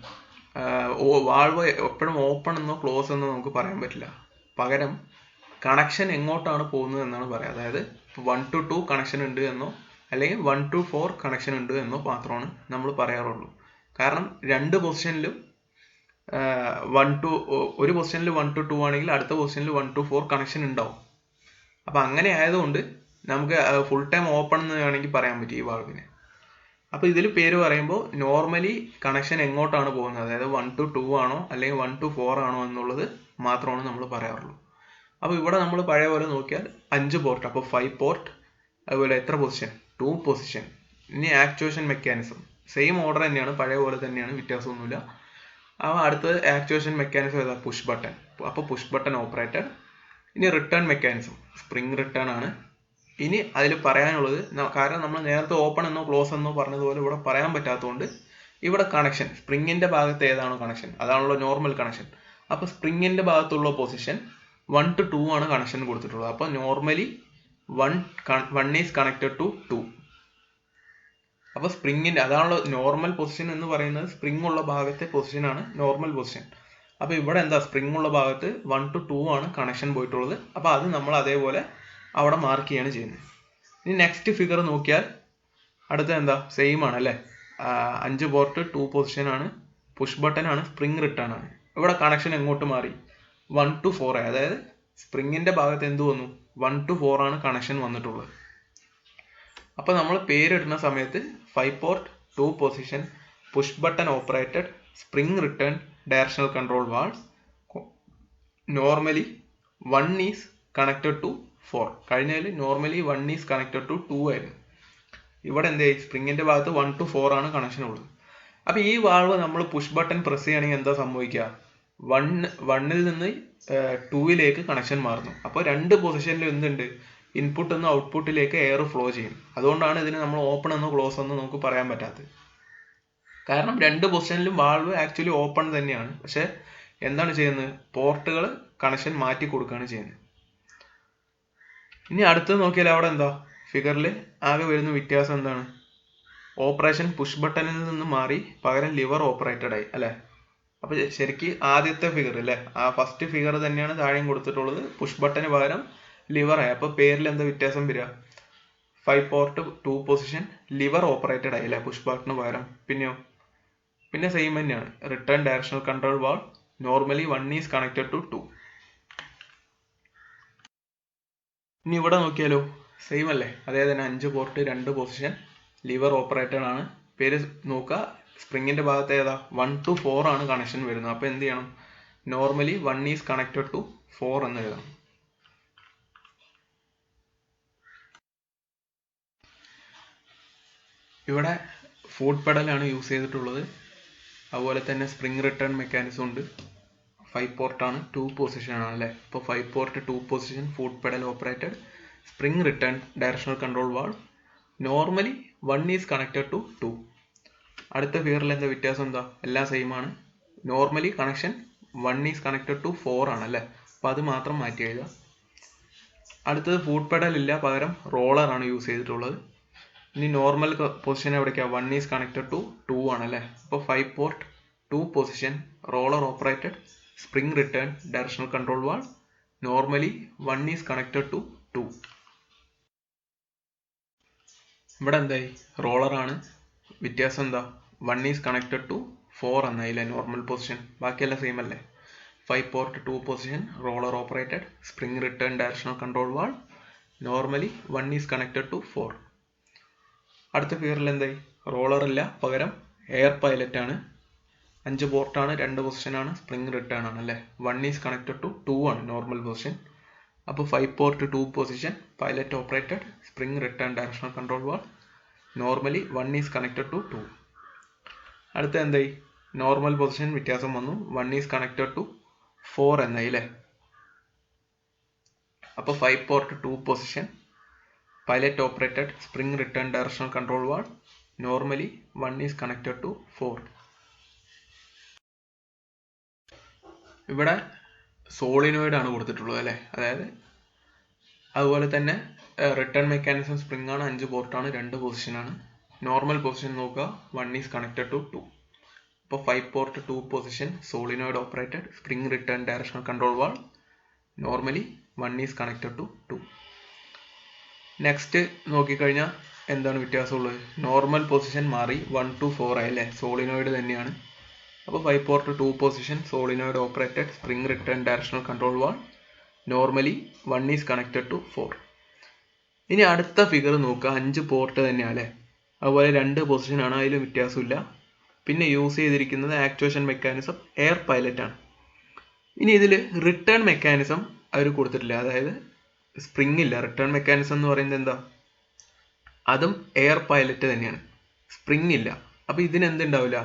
വാൾവ് എപ്പോഴും ഓപ്പൺ എന്നോ ക്ലോസ് എന്നോ നമുക്ക് പറയാൻ പറ്റില്ല. പകരം കണക്ഷൻ എങ്ങോട്ടാണ് പോകുന്നത് എന്നാണ് പറയാം. അതായത് 1 to 2 കണക്ഷൻ ഉണ്ട് എന്നോ അല്ലെങ്കിൽ 1 to 4 കണക്ഷൻ ഉണ്ട് എന്നോ മാത്രമാണ് നമ്മൾ പറയാറുള്ളൂ. കാരണം രണ്ട് പൊസിഷനിലും ഒരു പൊസിഷനിൽ 1 to 2 ആണെങ്കിൽ അടുത്ത പൊസിഷനിൽ 1 to 4 കണക്ഷൻ ഉണ്ടാവും. അപ്പൊ അങ്ങനെ ആയതുകൊണ്ട് നമുക്ക് ഫുൾ ടൈം ഓപ്പൺ എന്ന് വേണമെങ്കിൽ പറയാൻ പറ്റും ഈ വാൾവിന്. അപ്പൊ ഇതിൽ പേര് പറയുമ്പോൾ നോർമലി കണക്ഷൻ എങ്ങോട്ടാണ് പോകുന്നത്, അതായത് 1 to 2 ആണോ അല്ലെങ്കിൽ 1 to 4 ആണോ എന്നുള്ളത് മാത്രമാണ് നമ്മൾ പറയാറുള്ളൂ. അപ്പൊ ഇവിടെ നമ്മൾ പഴയ പോലെ നോക്കിയാൽ 5 പോർട്ട്, അപ്പോൾ 5 പോർട്ട്, അതുപോലെ എത്ര പൊസിഷൻ, 2 പൊസിഷൻ. ഇനി ആക്ച്വേഷൻ മെക്കാനിസം സെയിം ഓർഡർ തന്നെയാണ്, പഴയ പോലെ തന്നെയാണ്, വ്യത്യാസമൊന്നുമില്ല. അപ്പോൾ അടുത്തത് ആക്ച്വേഷൻ മെക്കാനിസം ഏതാ, പുഷ് ബട്ടൺ. അപ്പോൾ പുഷ് ബട്ടൺ ഓപ്പറേറ്റഡ്. ഇനി റിട്ടേൺ മെക്കാനിസം സ്പ്രിംഗ് റിട്ടേൺ ആണ്. ഇനി അതിൽ പറയാനുള്ളത്, കാരണം നമ്മൾ നേരത്തെ ഓപ്പൺ എന്നോ ക്ലോസ് എന്നോ പറഞ്ഞതുപോലെ ഇവിടെ പറയാൻ പറ്റാത്തതുകൊണ്ട് ഇവിടെ കണക്ഷൻ സ്പ്രിങ്ങിന്റെ ഭാഗത്ത് ഏതാണോ കണക്ഷൻ അതാണല്ലോ നോർമൽ കണക്ഷൻ. അപ്പൊ സ്പ്രിങ്ങിന്റെ ഭാഗത്തുള്ള പൊസിഷൻ 1 to 2 ആണ് കണക്ഷൻ കൊടുത്തിട്ടുള്ളത്. അപ്പൊ നോർമലി 1 ഈസ് കണക്റ്റഡ് ടു 2. അപ്പൊ സ്പ്രിങ്ങിന്റെ അതാണല്ലോ നോർമൽ പൊസിഷൻ എന്ന് പറയുന്നത്, സ്പ്രിംഗ് ഉള്ള ഭാഗത്തെ പൊസിഷൻ ആണ് നോർമൽ പൊസിഷൻ. അപ്പോൾ ഇവിടെ എന്താ സ്പ്രിംഗ് ഉള്ള ഭാഗത്ത് 1 to 2 ആണ് കണക്ഷൻ പോയിട്ടുള്ളത്. അപ്പോൾ അത് നമ്മൾ അതേപോലെ അവിടെ മാർക്ക് ചെയ്യാണ് ചെയ്യുന്നത്. ഇനി നെക്സ്റ്റ് ഫിഗർ നോക്കിയാൽ അടുത്ത എന്താ സെയിം ആണ് അല്ലേ, 5 പോർട്ട് 2 പൊസിഷൻ ആണ്, പുഷ് ബട്ടൺ ആണ്, സ്പ്രിംഗ് റിട്ടേൺ ആണ്. ഇവിടെ കണക്ഷൻ എങ്ങോട്ട് മാറി, 1 to 4 ആയി. അതായത് സ്പ്രിങ്ങിന്റെ ഭാഗത്ത് എന്ത് വന്നു, 1 to 4 ആണ് കണക്ഷൻ വന്നിട്ടുള്ളത്. അപ്പൊ നമ്മൾ പേരിടുന്ന സമയത്ത് 5 port 2 position push button operated spring return directional control valve normally 1 is connected to 4. കഴിഞ്ഞതിൽ നോർമലി 1 ഈസ് കണക്റ്റഡ് ടു 2 ആയിരുന്നു. ഇവിടെ എന്തായി, സ്പ്രിങ്ങിന്റെ ഭാഗത്ത് 1 to 4 ആണ് കണക്ഷൻ ഉള്ളത്. അപ്പൊ ഈ വാൾവ് നമ്മൾ പുഷ് ബട്ടൺ പ്രസ് ചെയ്യുകയാണെങ്കിൽ എന്താ സംഭവിക്കുക, 1ൽ നിന്ന് 2ലേക്ക് കണക്ഷൻ മാറുന്നു. അപ്പോൾ രണ്ട് പൊസിഷനിൽ എന്തുണ്ട്, ഇൻപുട്ട് നിന്ന് ഔട്ട്പുട്ടിലേക്ക് എയർ ഫ്ലോ ചെയ്യും. അതുകൊണ്ടാണ് ഇതിന് നമ്മൾ ഓപ്പൺ എന്നോ ക്ലോസ് എന്നോ നമുക്ക് പറയാൻ പറ്റാത്തത്. കാരണം രണ്ട് പൊസിഷനിലും വാൾവ് ആക്ച്വലി ഓപ്പൺ തന്നെയാണ്, പക്ഷെ എന്താണ് ചെയ്യുന്നത്, പോർട്ടുകൾ കണക്ഷൻ മാറ്റി കൊടുക്കുകയാണ് ചെയ്യുന്നത്. ഇനി അടുത്ത് നോക്കിയാൽ അവിടെ എന്താ ഫിഗറിൽ ആകെ വരുന്ന വ്യത്യാസം എന്താണ്, ഓപ്പറേഷൻ പുഷ് ബട്ടണിൽ നിന്ന് മാറി പകരം ലിവർ ഓപ്പറേറ്റഡ് ആയി അല്ലെ. അപ്പൊ ശരിക്ക് ആദ്യത്തെ ഫിഗർ അല്ലെ, ആ ഫസ്റ്റ് ഫിഗർ തന്നെയാണ് താഴെയും കൊടുത്തിട്ടുള്ളത്, പുഷ് ബട്ടന് പകരം ലിവർ ആയി. അപ്പൊ പേരിൽ എന്താ വ്യത്യാസം വരിക, 5 പോർട്ട് 2 പൊസിഷൻ ലിവർ ഓപ്പറേറ്റഡ് ആയി അല്ലെ പുഷ് ബട്ടന് പകരം. പിന്നെ സെയിം തന്നെയാണ്, return directional control valve normally 1 is connected to 2. ഇനി ഇവിടെ നോക്കിയാലോ സെയിം അല്ലേ, അതേ തന്നെ 5 പോർട്ട് 2 പൊസിഷൻ ലിവർ ഓപ്പറേറ്റഡ് ആണ്. പേര് നോക്കുക, സ്പ്രിങ്ങിന്റെ ഭാഗത്ത് ഏതാ 1 to 4 ആണ് കണക്ഷൻ വരുന്നത്. അപ്പൊ എന്ത് ചെയ്യണം, നോർമലി 1 ഈസ് കണക്റ്റഡ് ടു 4 എന്ന് എഴുതണം. ഇവിടെ ഫുഡ് പെഡലാണ് യൂസ് ചെയ്തിട്ടുള്ളത്. അതുപോലെ തന്നെ സ്പ്രിംഗ് റിട്ടേൺ മെക്കാനിസം ഉണ്ട്. 5 പോർട്ടാണ് 2 പൊസിഷൻ ആണ് അല്ലേ. ഇപ്പോൾ 5 port 2 position foot pedal operated spring return directional control valve normally 1 is connected to 2. അടുത്ത ഫിഗറിൽ എന്താ വ്യത്യാസം, എന്താ എല്ലാം സെയിം ആണ്. Normally connection 1 is connected to 4 ആണ് അല്ലേ. അപ്പം അത് മാത്രം മാറ്റി എഴുതുക. അടുത്തത് ഫുഡ് പെഡൽ ഇല്ല, പകരം റോളർ ആണ് യൂസ് ചെയ്തിട്ടുള്ളത്. ഇനി നോർമൽ പൊസിഷൻ എവിടേക്കാണ്, 1 ഈസ് കണക്റ്റഡ് ടു 2 ആണ് അല്ലേ. അപ്പോൾ 5 port 2 position roller operated spring return directional control valve normally 1 is connected to 2. ഇവിടെ എന്തായി, റോളർ ആണ്, വ്യത്യാസം എന്താ, 1 ഈസ് കണക്റ്റഡ് ടു 4 എന്നായില്ലേ നോർമൽ പൊസിഷൻ. ബാക്കിയെല്ലാം സെയിം അല്ലേ. 5 port 2 position roller operated spring return directional control valve normally 1 is connected to 4. അടുത്ത ഫിഗറിൽ എന്തായി, റോളർ ഇല്ല, പകരം എയർ പൈലറ്റ് ആണ്. 5 പോർട്ടാണ് 2 പൊസിഷൻ ആണ്, സ്പ്രിംഗ് റിട്ടേൺ ആണ് അല്ലേ. 1 ഈസ് കണക്റ്റഡ് ടു 2 ആണ് നോർമൽ പൊസിഷൻ. അപ്പോൾ 5 port 2 position pilot operated spring return directional control valve normally 1 is connected to 2. അടുത്ത എന്തായി, നോർമൽ പൊസിഷൻ വ്യത്യാസം വന്നു, 1 ഈസ് കണക്റ്റഡ് ടു 4 എന്നായി അല്ലേ. അപ്പോൾ 5 port 2 position pilot operated spring return directional control valve normally 1 is connected to 4. ഇവിടെ solenoid ആണ് കൊടുത്തിട്ടുള്ളത് അല്ലേ. അതായത് അതുപോലെ തന്നെ റിട്ടേൺ മെക്കാനിസം സ്പ്രിംഗ് ആണ്, 5 പോർട്ടാണ് 2 പൊസിഷൻ ആണ്. നോർമൽ പൊസിഷൻ നോക്കുക, 1 ഈസ് കണക്റ്റഡ് ടു 2. അപ്പോൾ 5 port 2 position solenoid operated spring return directional control valve normally 1 is connected to 2. Next നോക്കിക്കഴിഞ്ഞാൽ എന്താണ് വ്യത്യാസമുള്ളത്, നോർമൽ പൊസിഷൻ മാറി 1 to 4 ആയി അല്ലേ, സോളിനോയിഡ് തന്നെയാണ്. അപ്പോൾ 5 port 2 position solenoid operated spring return directional control valve normally 1 is connected to 4. ഇനി അടുത്ത figure നോക്കുക, 5 പോർട്ട് തന്നെയാണ് അല്ലേ. അതുപോലെ 2 പൊസിഷൻ ആണ്, അതിൽ വ്യത്യാസമില്ല. പിന്നെ യൂസ് ചെയ്തിരിക്കുന്നത് ആക്ച്വേഷൻ മെക്കാനിസം എയർ പൈലറ്റ് ആണ്. ഇനി ഇതിൽ റിട്ടേൺ മെക്കാനിസം അവർ കൊടുത്തിട്ടില്ല, അതായത് സ്പ്രിംഗ് ഇല്ല. റിട്ടേൺ മെക്കാനിസം എന്ന് പറയുന്നത് എന്താ, അതും എയർ പൈലറ്റ് തന്നെയാണ്, സ്പ്രിംഗ് ഇല്ല. അപ്പോൾ ഇതിന് എന്തുണ്ടാവില്ല,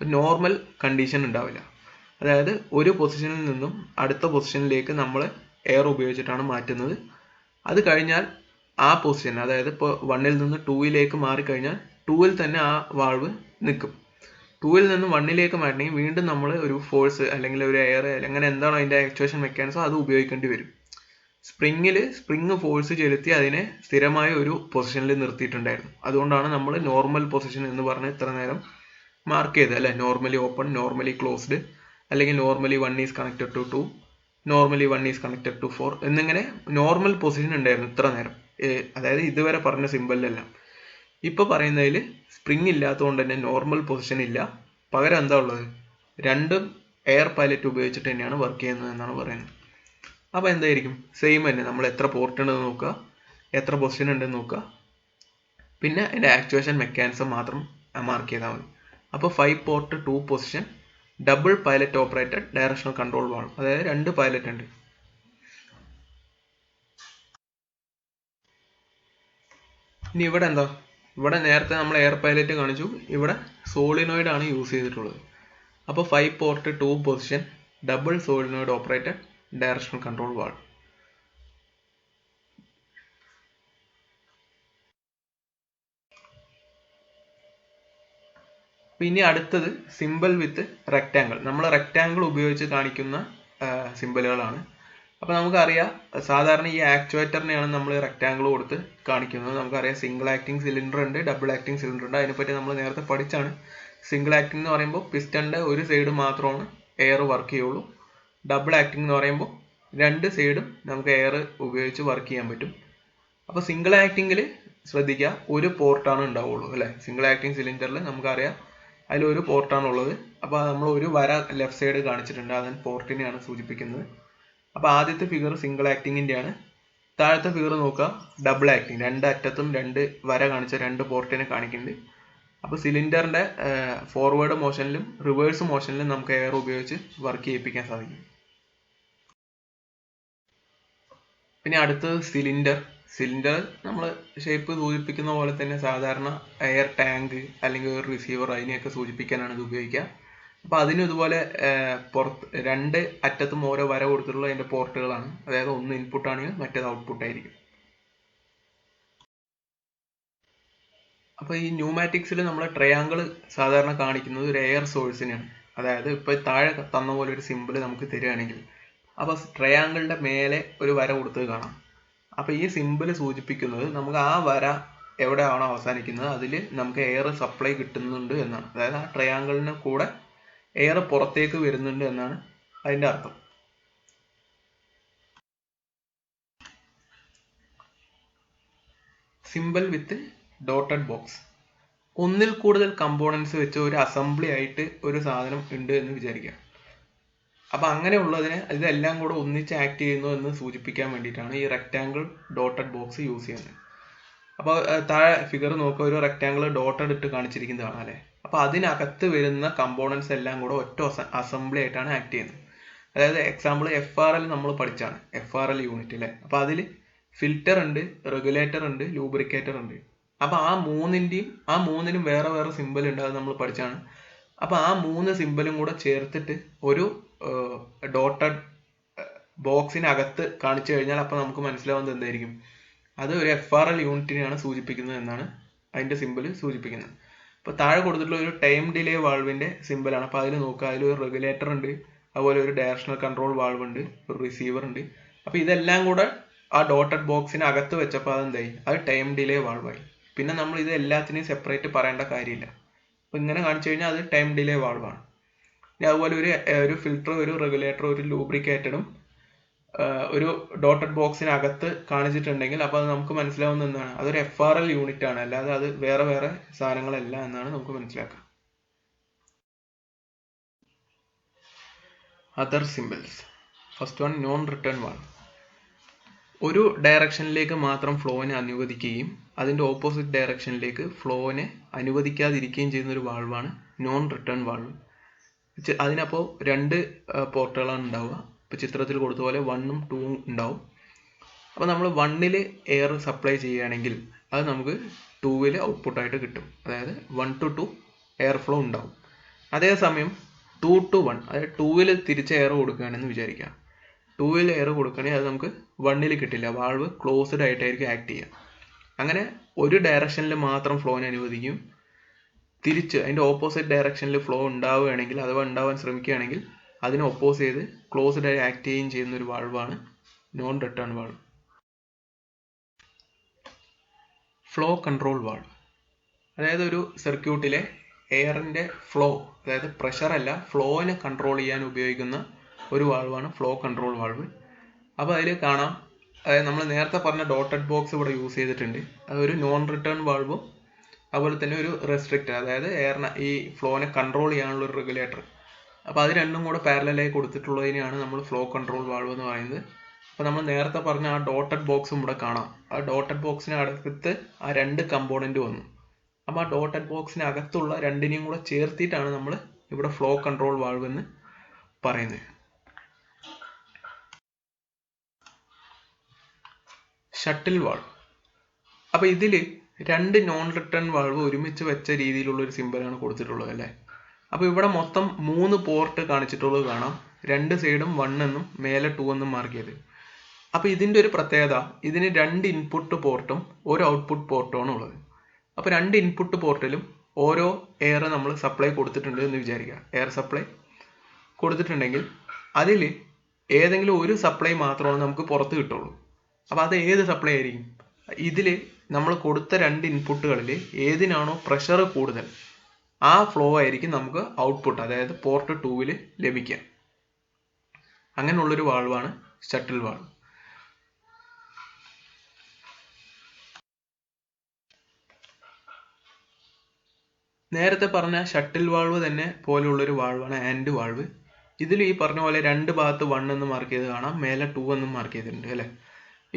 നോർമൽ കണ്ടീഷൻ ഉണ്ടാവില്ല. അതായത് ഒരു പൊസിഷനിൽ നിന്നും അടുത്ത പൊസിഷനിലേക്ക് നമ്മൾ എയർ ഉപയോഗിച്ചിട്ടാണ് മാറ്റുന്നത്. അത് കഴിഞ്ഞാൽ ആ പൊസിഷൻ, അതായത് ഇപ്പോൾ 1ൽ നിന്ന് 2ലേക്ക് മാറിക്കഴിഞ്ഞാൽ 2ൽ തന്നെ ആ വാൾവ് നിൽക്കും. 2ൽ നിന്ന് 1ലേക്ക് മാറ്റണമെങ്കിൽ വീണ്ടും നമ്മൾ ഒരു ഫോഴ്സ് അല്ലെങ്കിൽ ഒരു എയർ അങ്ങനെ എന്താണോ അതിൻ്റെ ആക്ച്വേഷൻ മെക്കാനിസം അത് ഉപയോഗിക്കേണ്ടി വരും. സ്പ്രിംഗ് ഫോഴ്സ് ചെലുത്തി അതിനെ സ്ഥിരമായ ഒരു പൊസിഷനിൽ നിർത്തിയിട്ടുണ്ടായിരുന്നു. അതുകൊണ്ടാണ് നമ്മൾ നോർമൽ പൊസിഷൻ എന്ന് പറഞ്ഞ് ഇത്ര നേരം മാർക്ക് ചെയ്തത് അല്ലെ. നോർമലി ഓപ്പൺ, നോർമലി ക്ലോസ്ഡ്, അല്ലെങ്കിൽ normally 1 is connected to 2, normally 1 is connected to 4 എന്നിങ്ങനെ നോർമൽ പൊസിഷൻ ഉണ്ടായിരുന്നു ഇത്ര നേരം. അതായത് ഇതുവരെ പറഞ്ഞ സിമ്പലിലെല്ലാം. ഇപ്പോൾ പറയുന്നതിൽ സ്പ്രിങ് ഇല്ലാത്തതുകൊണ്ട് തന്നെ നോർമൽ പൊസിഷൻ ഇല്ല. പകരം എന്താ ഉള്ളത്? രണ്ടും എയർ പൈലറ്റ് ഉപയോഗിച്ചിട്ട് തന്നെയാണ് വർക്ക് ചെയ്യുന്നത് എന്നാണ് പറയുന്നത്. അപ്പോൾ എന്തായിരിക്കും? സെയിം തന്നെ. നമ്മൾ എത്ര പോർട്ട് ഉണ്ടെന്ന് നോക്കുക, എത്ര പൊസിഷൻ ഉണ്ടെന്ന് നോക്കുക, പിന്നെ അതിൻ്റെ ആക്ച്വേഷൻ മെക്കാനിസം മാത്രം മാർക്ക് ചെയ്താൽ മതി. അപ്പോൾ 5 port 2 position double pilot operated directional control valve, അതായത് 2 പൈലറ്റ് ഉണ്ട്. ഇനി ഇവിടെ എന്താ? ഇവിടെ നേരത്തെ നമ്മൾ എയർ പൈലറ്റ് കാണിച്ചു, ഇവിടെ സോളിനോയിഡ് ആണ് യൂസ് ചെയ്തിട്ടുള്ളത്. അപ്പോൾ 5 port 2 position double solenoid operated directional control valve. പിന്നെ അടുത്തത് സിമ്പിൾ വിത്ത് റെക്റ്റാങ്കിൾ. നമ്മൾ റെക്റ്റാങ്കിൾ ഉപയോഗിച്ച് കാണിക്കുന്ന സിമ്പിളുകളാണ്. അപ്പോൾ നമുക്കറിയാം, സാധാരണ ഈ ആക്ച്വേറ്ററിനെയാണ് നമ്മൾ റെക്റ്റാങ്കിൾ കൊടുത്ത് കാണിക്കുന്നത്. നമുക്കറിയാം സിംഗിൾ ആക്ടിങ് സിലിണ്ടർ ഉണ്ട്, ഡബിൾ ആക്ടിങ് സിലിണ്ടർ ഉണ്ട്. അതിനെപ്പറ്റി നമ്മൾ നേരത്തെ പഠിച്ചാണ്. സിംഗിൾ ആക്ടിങ് എന്ന് പറയുമ്പോൾ പിസ്റ്റന്റെ ഒരു സൈഡ് മാത്രമാണ് എയർ വർക്ക് ചെയ്യുള്ളൂ. ഡബിൾ ആക്ടിങ് എന്ന് പറയുമ്പോൾ രണ്ട് സൈഡും നമുക്ക് എയർ ഉപയോഗിച്ച് വർക്ക് ചെയ്യാൻ പറ്റും. അപ്പോൾ സിംഗിൾ ആക്ടിങ്ങിൽ ശ്രദ്ധിക്കുക, ഒരു പോർട്ടാണ് ഉണ്ടാവുള്ളൂ അല്ലേ? സിംഗിൾ ആക്ടിങ് സിലിണ്ടറിൽ നമുക്കറിയാം അതിലൊരു പോർട്ടാണ് ഉള്ളത്. അപ്പോൾ നമ്മൾ ഒരു വര ലെഫ്റ്റ് സൈഡ് കാണിച്ചിട്ടുണ്ട്, അതിന് പോർട്ടിനെയാണ് സൂചിപ്പിക്കുന്നത്. അപ്പോൾ ആദ്യത്തെ ഫിഗർ സിംഗിൾ ആക്ടിങ്ങിൻ്റെ ആണ്. താഴത്തെ ഫിഗർ നോക്കുക, ഡബിൾ ആക്ടിങ്. രണ്ട് അറ്റത്തും രണ്ട് വര കാണിച്ച രണ്ട് പോർട്ടിനെ കാണിക്കുന്നുണ്ട്. അപ്പോൾ സിലിണ്ടറിൻ്റെ ഫോർവേഡ് മോഷനിലും റിവേഴ്സ് മോഷനിലും നമുക്ക് എയർ ഉപയോഗിച്ച് വർക്ക് ചെയ്യിപ്പിക്കാൻ സാധിക്കും. പിന്നെ അടുത്തത് സിലിണ്ടർ. സിലിണ്ടർ നമ്മൾ ഷേപ്പ് സൂചിപ്പിക്കുന്ന പോലെ തന്നെ സാധാരണ എയർ ടാങ്ക് അല്ലെങ്കിൽ ഒരു റിസീവർ അതിനെയൊക്കെ സൂചിപ്പിക്കാനാണ് ഇത് ഉപയോഗിക്കുക. അപ്പോൾ അതിനും ഇതുപോലെ പുറത്ത് രണ്ട് അറ്റത്തും ഓരോ വര കൊടുത്തിട്ടുള്ള അതിൻ്റെ പോർട്ടുകളാണ്. അതായത് ഒന്ന് ഇൻപുട്ട് ആണെങ്കിൽ മറ്റേത് ഔട്ട്പുട്ട് ആയിരിക്കും. അപ്പോൾ ഈ ന്യൂമാറ്റിക്സിൽ നമ്മൾ ട്രയാങ്കിൾ സാധാരണ കാണിക്കുന്നത് ഒരു എയർ സോഴ്സിനെയാണ്. അതായത് ഇപ്പോൾ താഴെ തന്ന പോലെ ഒരു സിമ്പിൾ നമുക്ക് തരികയാണെങ്കിൽ, അപ്പോൾ ട്രയാങ്കിളിൻ്റെ മേലെ ഒരു വര കൊടുത്തത് കാണാം. അപ്പോൾ ഈ സിമ്പിൾ സൂചിപ്പിക്കുന്നത് നമുക്ക് ആ വര എവിടെയാണോ അവസാനിക്കുന്നത് അതിൽ നമുക്ക് എയർ സപ്ലൈ കിട്ടുന്നുണ്ട് എന്നാണ്. അതായത് ആ ട്രയാങ്കിളിന് കൂടെ എയർ പുറത്തേക്ക് വരുന്നുണ്ട് എന്നാണ് അതിൻ്റെ അർത്ഥം. സിമ്പിൾ വിത്ത് ഡോട്ടഡ് ബോക്സ്. ഒന്നിൽ കൂടുതൽ കമ്പോണൻസ് വെച്ച് ഒരു അസംബ്ലി ആയിട്ട് ഒരു സാധനം ഉണ്ട് എന്ന് വിചാരിക്കുക. അപ്പോൾ അങ്ങനെയുള്ളതിനെ ഇതെല്ലാം കൂടെ ഒന്നിച്ച് ആക്ട് ചെയ്യുന്നു എന്ന് സൂചിപ്പിക്കാൻ വേണ്ടിയിട്ടാണ് ഈ റെക്റ്റാങ്കിൾ ഡോട്ടഡ് ബോക്സ് യൂസ് ചെയ്യുന്നത്. അപ്പോൾ താഴെ ഫിഗർ നോക്കുക, ഒരു റെക്റ്റാങ്കിൾ ഡോട്ടഡ് ഇട്ട് കാണിച്ചിരിക്കുന്നതാണ് അല്ലേ? അപ്പോൾ അതിനകത്ത് വരുന്ന കമ്പോണൻസ് എല്ലാം കൂടെ ഒറ്റ അസംബ്ലി ആയിട്ടാണ് ആക്ട് ചെയ്യുന്നത്. അതായത് എക്സാമ്പിൾ FRL നമ്മൾ പഠിച്ചാണ്, FRL യൂണിറ്റ് അല്ലേ? അപ്പോൾ അതിൽ ഫിൽറ്റർ ഉണ്ട്, റെഗുലേറ്റർ ഉണ്ട്, ലൂബ്രിക്കേറ്റർ ഉണ്ട്. അപ്പോൾ ആ മൂന്നിനും വേറെ വേറെ സിമ്പിൾ ഉണ്ട്, അത് നമ്മൾ പഠിച്ചാണ്. അപ്പോൾ ആ മൂന്ന് സിമ്പിളും കൂടെ ചേർത്തിട്ട് ഒരു ഡോട്ടഡ് ബോക്സിനകത്ത് കാണിച്ചു കഴിഞ്ഞാൽ അപ്പോൾ നമുക്ക് മനസ്സിലാവുന്നത് എന്തായിരിക്കും? അത് ഒരു FRL യൂണിറ്റിനെയാണ് സൂചിപ്പിക്കുന്നത് എന്നാണ് അതിൻ്റെ സിമ്പിൾ സൂചിപ്പിക്കുന്നത്. അപ്പോൾ താഴെ കൊടുത്തിട്ടുള്ള ഒരു ടൈം ഡിലേ വാൾവിൻ്റെ സിമ്പിളാണ്. അപ്പോൾ അതിൽ നോക്കുക, അതിലൊരു റെഗുലേറ്റർ ഉണ്ട്, അതുപോലെ ഒരു ഡയറക്ഷണൽ കൺട്രോൾ വാൾവ് ഉണ്ട്, ഒരു റിസീവർ ഉണ്ട്. അപ്പോൾ ഇതെല്ലാം കൂടെ ആ ഡോട്ടഡ് ബോക്സിനകത്ത് വെച്ചപ്പോൾ അതെന്തായി? അത് ടൈം ഡിലേ വാൾവായി. പിന്നെ നമ്മൾ ഇത് എല്ലാത്തിനെയും സെപ്പറേറ്റ് പറയേണ്ട കാര്യമില്ല. അപ്പോൾ ഇങ്ങനെ കാണിച്ചു കഴിഞ്ഞാൽ അത് ടൈം ഡിലേ വാൾവാണ്. ഇനി അതുപോലെ ഒരു ഫിൽറ്റർ, ഒരു റെഗുലേറ്റർ, ഒരു ലൂബ്രിക്കേറ്റഡും ഒരു ഡോട്ടഡ് ബോക്സിനകത്ത് കാണിച്ചിട്ടുണ്ടെങ്കിൽ അപ്പോൾ അത് നമുക്ക് മനസ്സിലാവുന്ന എന്താണ്? അതൊരു FRL യൂണിറ്റ് ആണ്, അല്ലാതെ അത് വേറെ വേറെ സാധനങ്ങളല്ല എന്നാണ് നമുക്ക് മനസ്സിലാക്കുക. Other symbols. First one, non return valve. ഒരു ഡയറക്ഷനിലേക്ക് മാത്രം ഫ്ലോനെ അനുവദിക്കുകയും അതിൻ്റെ ഓപ്പോസിറ്റ് ഡയറക്ഷനിലേക്ക് ഫ്ലോനെ അനുവദിക്കാതിരിക്കുകയും ചെയ്യുന്ന ഒരു വാൾവാണ് നോൺ റിട്ടേൺ വാൾവ്. അതിനപ്പോൾ രണ്ട് പോർട്ടുകളാണ് ഉണ്ടാവുക. ഇപ്പോൾ ചിത്രത്തിൽ കൊടുത്ത പോലെ 1ഉം 2ഉം ഉണ്ടാവും. അപ്പോൾ നമ്മൾ 1ൽ എയർ സപ്ലൈ ചെയ്യുകയാണെങ്കിൽ അത് നമുക്ക് 2ൽ ഔട്ട്പുട്ടായിട്ട് കിട്ടും. അതായത് 1 to 2 എയർ ഫ്ലോ ഉണ്ടാവും. അതേസമയം 2 to 1, അതായത് 2ൽ തിരിച്ച് എയർ കൊടുക്കുകയാണെന്ന് വിചാരിക്കാം. 2ൽ എയർ കൊടുക്കുകയാണെങ്കിൽ അത് നമുക്ക് 1ൽ കിട്ടില്ല. വാൾവ് ക്ലോസ്ഡ് ആയിട്ടായിരിക്കും ആക്ട് ചെയ്യുക. അങ്ങനെ ഒരു ഡയറക്ഷനിൽ മാത്രം ഫ്ലോനെ അനുവദിക്കും. തിരിച്ച് അതിൻ്റെ ഓപ്പോസിറ്റ് ഡയറക്ഷനിൽ ഫ്ലോ ഉണ്ടാവുകയാണെങ്കിൽ, അഥവാ ഉണ്ടാവാൻ ശ്രമിക്കുകയാണെങ്കിൽ അതിനെ ഒപ്പോസ് ചെയ്ത് ക്ലോസ്ഡ് ആയി ആക്ട് ചെയ്യുകയും ചെയ്യുന്ന ഒരു വാൾവാണ് non return valve. Flow control valve. അതായത് ഒരു സർക്യൂട്ടിലെ എയറിൻ്റെ ഫ്ലോ, അതായത് പ്രഷറല്ല ഫ്ലോനെ കൺട്രോൾ ചെയ്യാൻ ഉപയോഗിക്കുന്ന ഒരു വാൾവാണ് ഫ്ലോ കൺട്രോൾ വാൾവ്. അപ്പോൾ അതിൽ കാണാം, അതായത് നമ്മൾ നേരത്തെ പറഞ്ഞ ഡോട്ടഡ് ബോക്സ് ഇവിടെ യൂസ് ചെയ്തിട്ടുണ്ട്. അതൊരു നോൺ റിട്ടേൺ വാൾവും അതുപോലെ തന്നെ ഒരു റെസ്ട്രിക്റ്റർ, അതായത് എയറിനെ ഈ ഫ്ലോനെ കൺട്രോൾ ചെയ്യാനുള്ള ഒരു റെഗുലേറ്റർ. അപ്പോൾ അത് രണ്ടും കൂടെ പാരലലായി കൊടുത്തിട്ടുള്ളതിനെയാണ് നമ്മൾ ഫ്ലോ കൺട്രോൾ വാൾവ് എന്ന് പറയുന്നത്. അപ്പോൾ നമ്മൾ നേരത്തെ പറഞ്ഞ ആ ഡോട്ടഡ് ബോക്സും ഇവിടെ കാണാം. ആ ഡോട്ടഡ് ബോക്സിന് അകത്ത് ആ രണ്ട് കമ്പോണൻറ്റ് വന്നു. അപ്പോൾ ആ ഡോട്ടഡ് ബോക്സിന് അകത്തുള്ള രണ്ടിനെയും കൂടെ ചേർത്തിട്ടാണ് നമ്മൾ ഇവിടെ ഫ്ലോ കൺട്രോൾ വാൾവ് എന്ന് പറയുന്നത്. Shuttle valve. അപ്പോൾ ഇതിൽ രണ്ട് നോൺ റിട്ടേൺ വാൾവ് ഒരുമിച്ച് വെച്ച രീതിയിലുള്ള ഒരു സിമ്പലാണ് കൊടുത്തിട്ടുള്ളത് അല്ലേ. അപ്പോൾ ഇവിടെ മൊത്തം 3 പോർട്ട് കാണിച്ചിട്ടുള്ളത് കാണാം. രണ്ട് സൈഡും 1 എന്നും മേലെ 2 എന്നും മാർക്ക് ചെയ്ത്. അപ്പോൾ ഇതിൻ്റെ ഒരു പ്രത്യേകത, ഇതിന് 2 ഇൻപുട്ട് പോർട്ടും ഒരു ഔട്ട്പുട്ട് പോർട്ടുമാണ് ഉള്ളത്. അപ്പോൾ 2 ഇൻപുട്ട് പോർട്ടിലും ഓരോ എയർ നമ്മൾ സപ്ലൈ കൊടുത്തിട്ടുണ്ട് എന്ന് വിചാരിക്കുക. എയർ സപ്ലൈ കൊടുത്തിട്ടുണ്ടെങ്കിൽ അതിൽ ഏതെങ്കിലും ഒരു സപ്ലൈ മാത്രമാണ് നമുക്ക് പുറത്ത് കിട്ടുള്ളൂ. അപ്പോൾ അത് ഏത് സപ്ലൈ ആയിരിക്കും? ഇതിൽ നമ്മൾ കൊടുത്ത 2 ഇൻപുട്ടുകളിൽ ഏതിനാണോ പ്രഷർ കൂടുതൽ ആ ഫ്ലോ ആയിരിക്കും നമുക്ക് ഔട്ട്പുട്ട്, അതായത് പോർട്ട് 2-ൽ ലഭിക്കുക. അങ്ങനെയുള്ളൊരു വാൾവാണ് ഷട്ടിൽ വാൾവ്. നേരത്തെ പറഞ്ഞ ഷട്ടിൽ വാൾവ് തന്നെ പോലെയുള്ളൊരു വാൾവാണ് ആൻഡ് വാൾവ്. ഇതിൽ ഈ പറഞ്ഞ പോലെ രണ്ട് ഭാഗത്ത് 1 എന്ന് മാർക്ക് ചെയ്ത് കാണാം, മേലെ 2 എന്നും മാർക്ക് ചെയ്തിട്ടുണ്ട് അല്ലേ.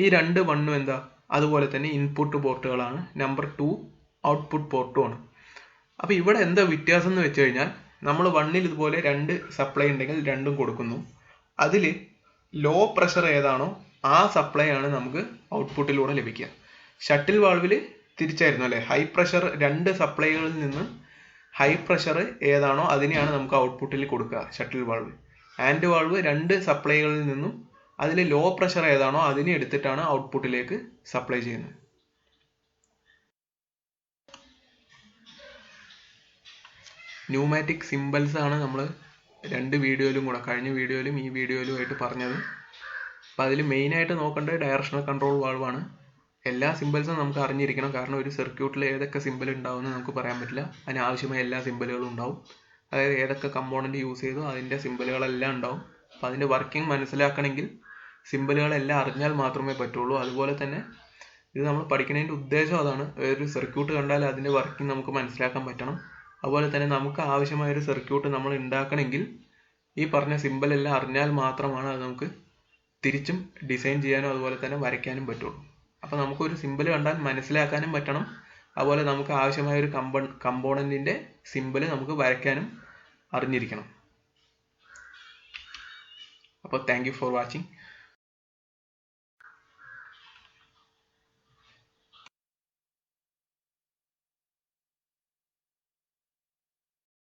ഈ രണ്ട് 1 എന്താ, അതുപോലെ തന്നെ ഇൻപുട്ട് പോർട്ടുകളാണ്. നമ്പർ 2 ഔട്ട്പുട്ട് പോർട്ടുമാണ്. അപ്പോൾ ഇവിടെ എന്താ വ്യത്യാസം എന്ന് വെച്ച് കഴിഞ്ഞാൽ, നമ്മൾ 1-ൽ ഇതുപോലെ 2 സപ്ലൈ ഉണ്ടെങ്കിൽ രണ്ടും കൊടുക്കുന്നു. അതിൽ ലോ പ്രഷർ ഏതാണോ ആ സപ്ലൈ ആണ് നമുക്ക് ഔട്ട്പുട്ടിലൂടെ ലഭിക്കുക. ഷട്ടിൽ വാൾവിൽ തിരിച്ചായിരുന്നു അല്ലേ, ഹൈ പ്രഷർ 2 സപ്ലൈകളിൽ നിന്ന് ഹൈ പ്രഷർ ഏതാണോ അതിനെയാണ് നമുക്ക് ഔട്ട്പുട്ടിൽ കൊടുക്കുക ഷട്ടിൽ വാൾവ്. ആൻഡ് വാൾവ് 2 സപ്ലൈകളിൽ നിന്നും അതിൽ ലോ പ്രഷർ ഏതാണോ അതിനെ എടുത്തിട്ടാണ് ഔട്ട്പുട്ടിലേക്ക് സപ്ലൈ ചെയ്യുന്നത്. ന്യൂമാറ്റിക് സിംബൽസ് ആണ് നമ്മൾ 2 വീഡിയോയിലും കൂടെ, കഴിഞ്ഞ വീഡിയോയിലും ഈ വീഡിയോയിലും ആയിട്ട് പറഞ്ഞത്. അപ്പോൾ അതിൽ മെയിനായിട്ട് നോക്കേണ്ടത് ഡയറക്ഷണൽ കൺട്രോൾ വാൾവാണ്. എല്ലാ സിംബൽസും നമുക്ക് അറിഞ്ഞിരിക്കണം, കാരണം ഒരു സർക്യൂട്ടിൽ ഏതൊക്കെ സിംബൽ ഉണ്ടാവുമെന്ന് നമുക്ക് പറയാൻ പറ്റില്ല. അതിനാവശ്യമായ എല്ലാ സിംബലുകളും ഉണ്ടാവും. അതായത് ഏതൊക്കെ കമ്പോണൻറ്റ് യൂസ് ചെയ്തോ അതിൻ്റെ സിംബലുകളെല്ലാം ഉണ്ടാവും. അപ്പോൾ അതിൻ്റെ വർക്കിംഗ് മനസ്സിലാക്കണമെങ്കിൽ സിംബലുകളെല്ലാം അറിഞ്ഞാൽ മാത്രമേ പറ്റുള്ളൂ. അതുപോലെ തന്നെ ഇത് നമ്മൾ പഠിക്കുന്നതിൻ്റെ ഉദ്ദേശം അതാണ്. ഒരു സർക്യൂട്ട് കണ്ടാൽ അതിൻ്റെ വർക്കിംഗ് നമുക്ക് മനസ്സിലാക്കാൻ പറ്റണം. അതുപോലെ തന്നെ നമുക്ക് ആവശ്യമായ ഒരു സർക്യൂട്ട് നമ്മൾ ഉണ്ടാക്കണമെങ്കിൽ ഈ പറഞ്ഞ സിംബലെല്ലാം അറിഞ്ഞാൽ മാത്രമാണ് അത് നമുക്ക് തിരിച്ചും ഡിസൈൻ ചെയ്യാനും അതുപോലെ തന്നെ വരയ്ക്കാനും പറ്റുള്ളൂ. അപ്പോൾ നമുക്കൊരു സിംബൽ കണ്ടാൽ മനസ്സിലാക്കാനും പറ്റണം. അതുപോലെ നമുക്ക് ആവശ്യമായ ഒരു കമ്പോണൻറ്റിൻ്റെ സിംബൽ നമുക്ക് വരയ്ക്കാനും അറിഞ്ഞിരിക്കണം. അപ്പോൾ താങ്ക് യു ഫോർ വാച്ചിങ്.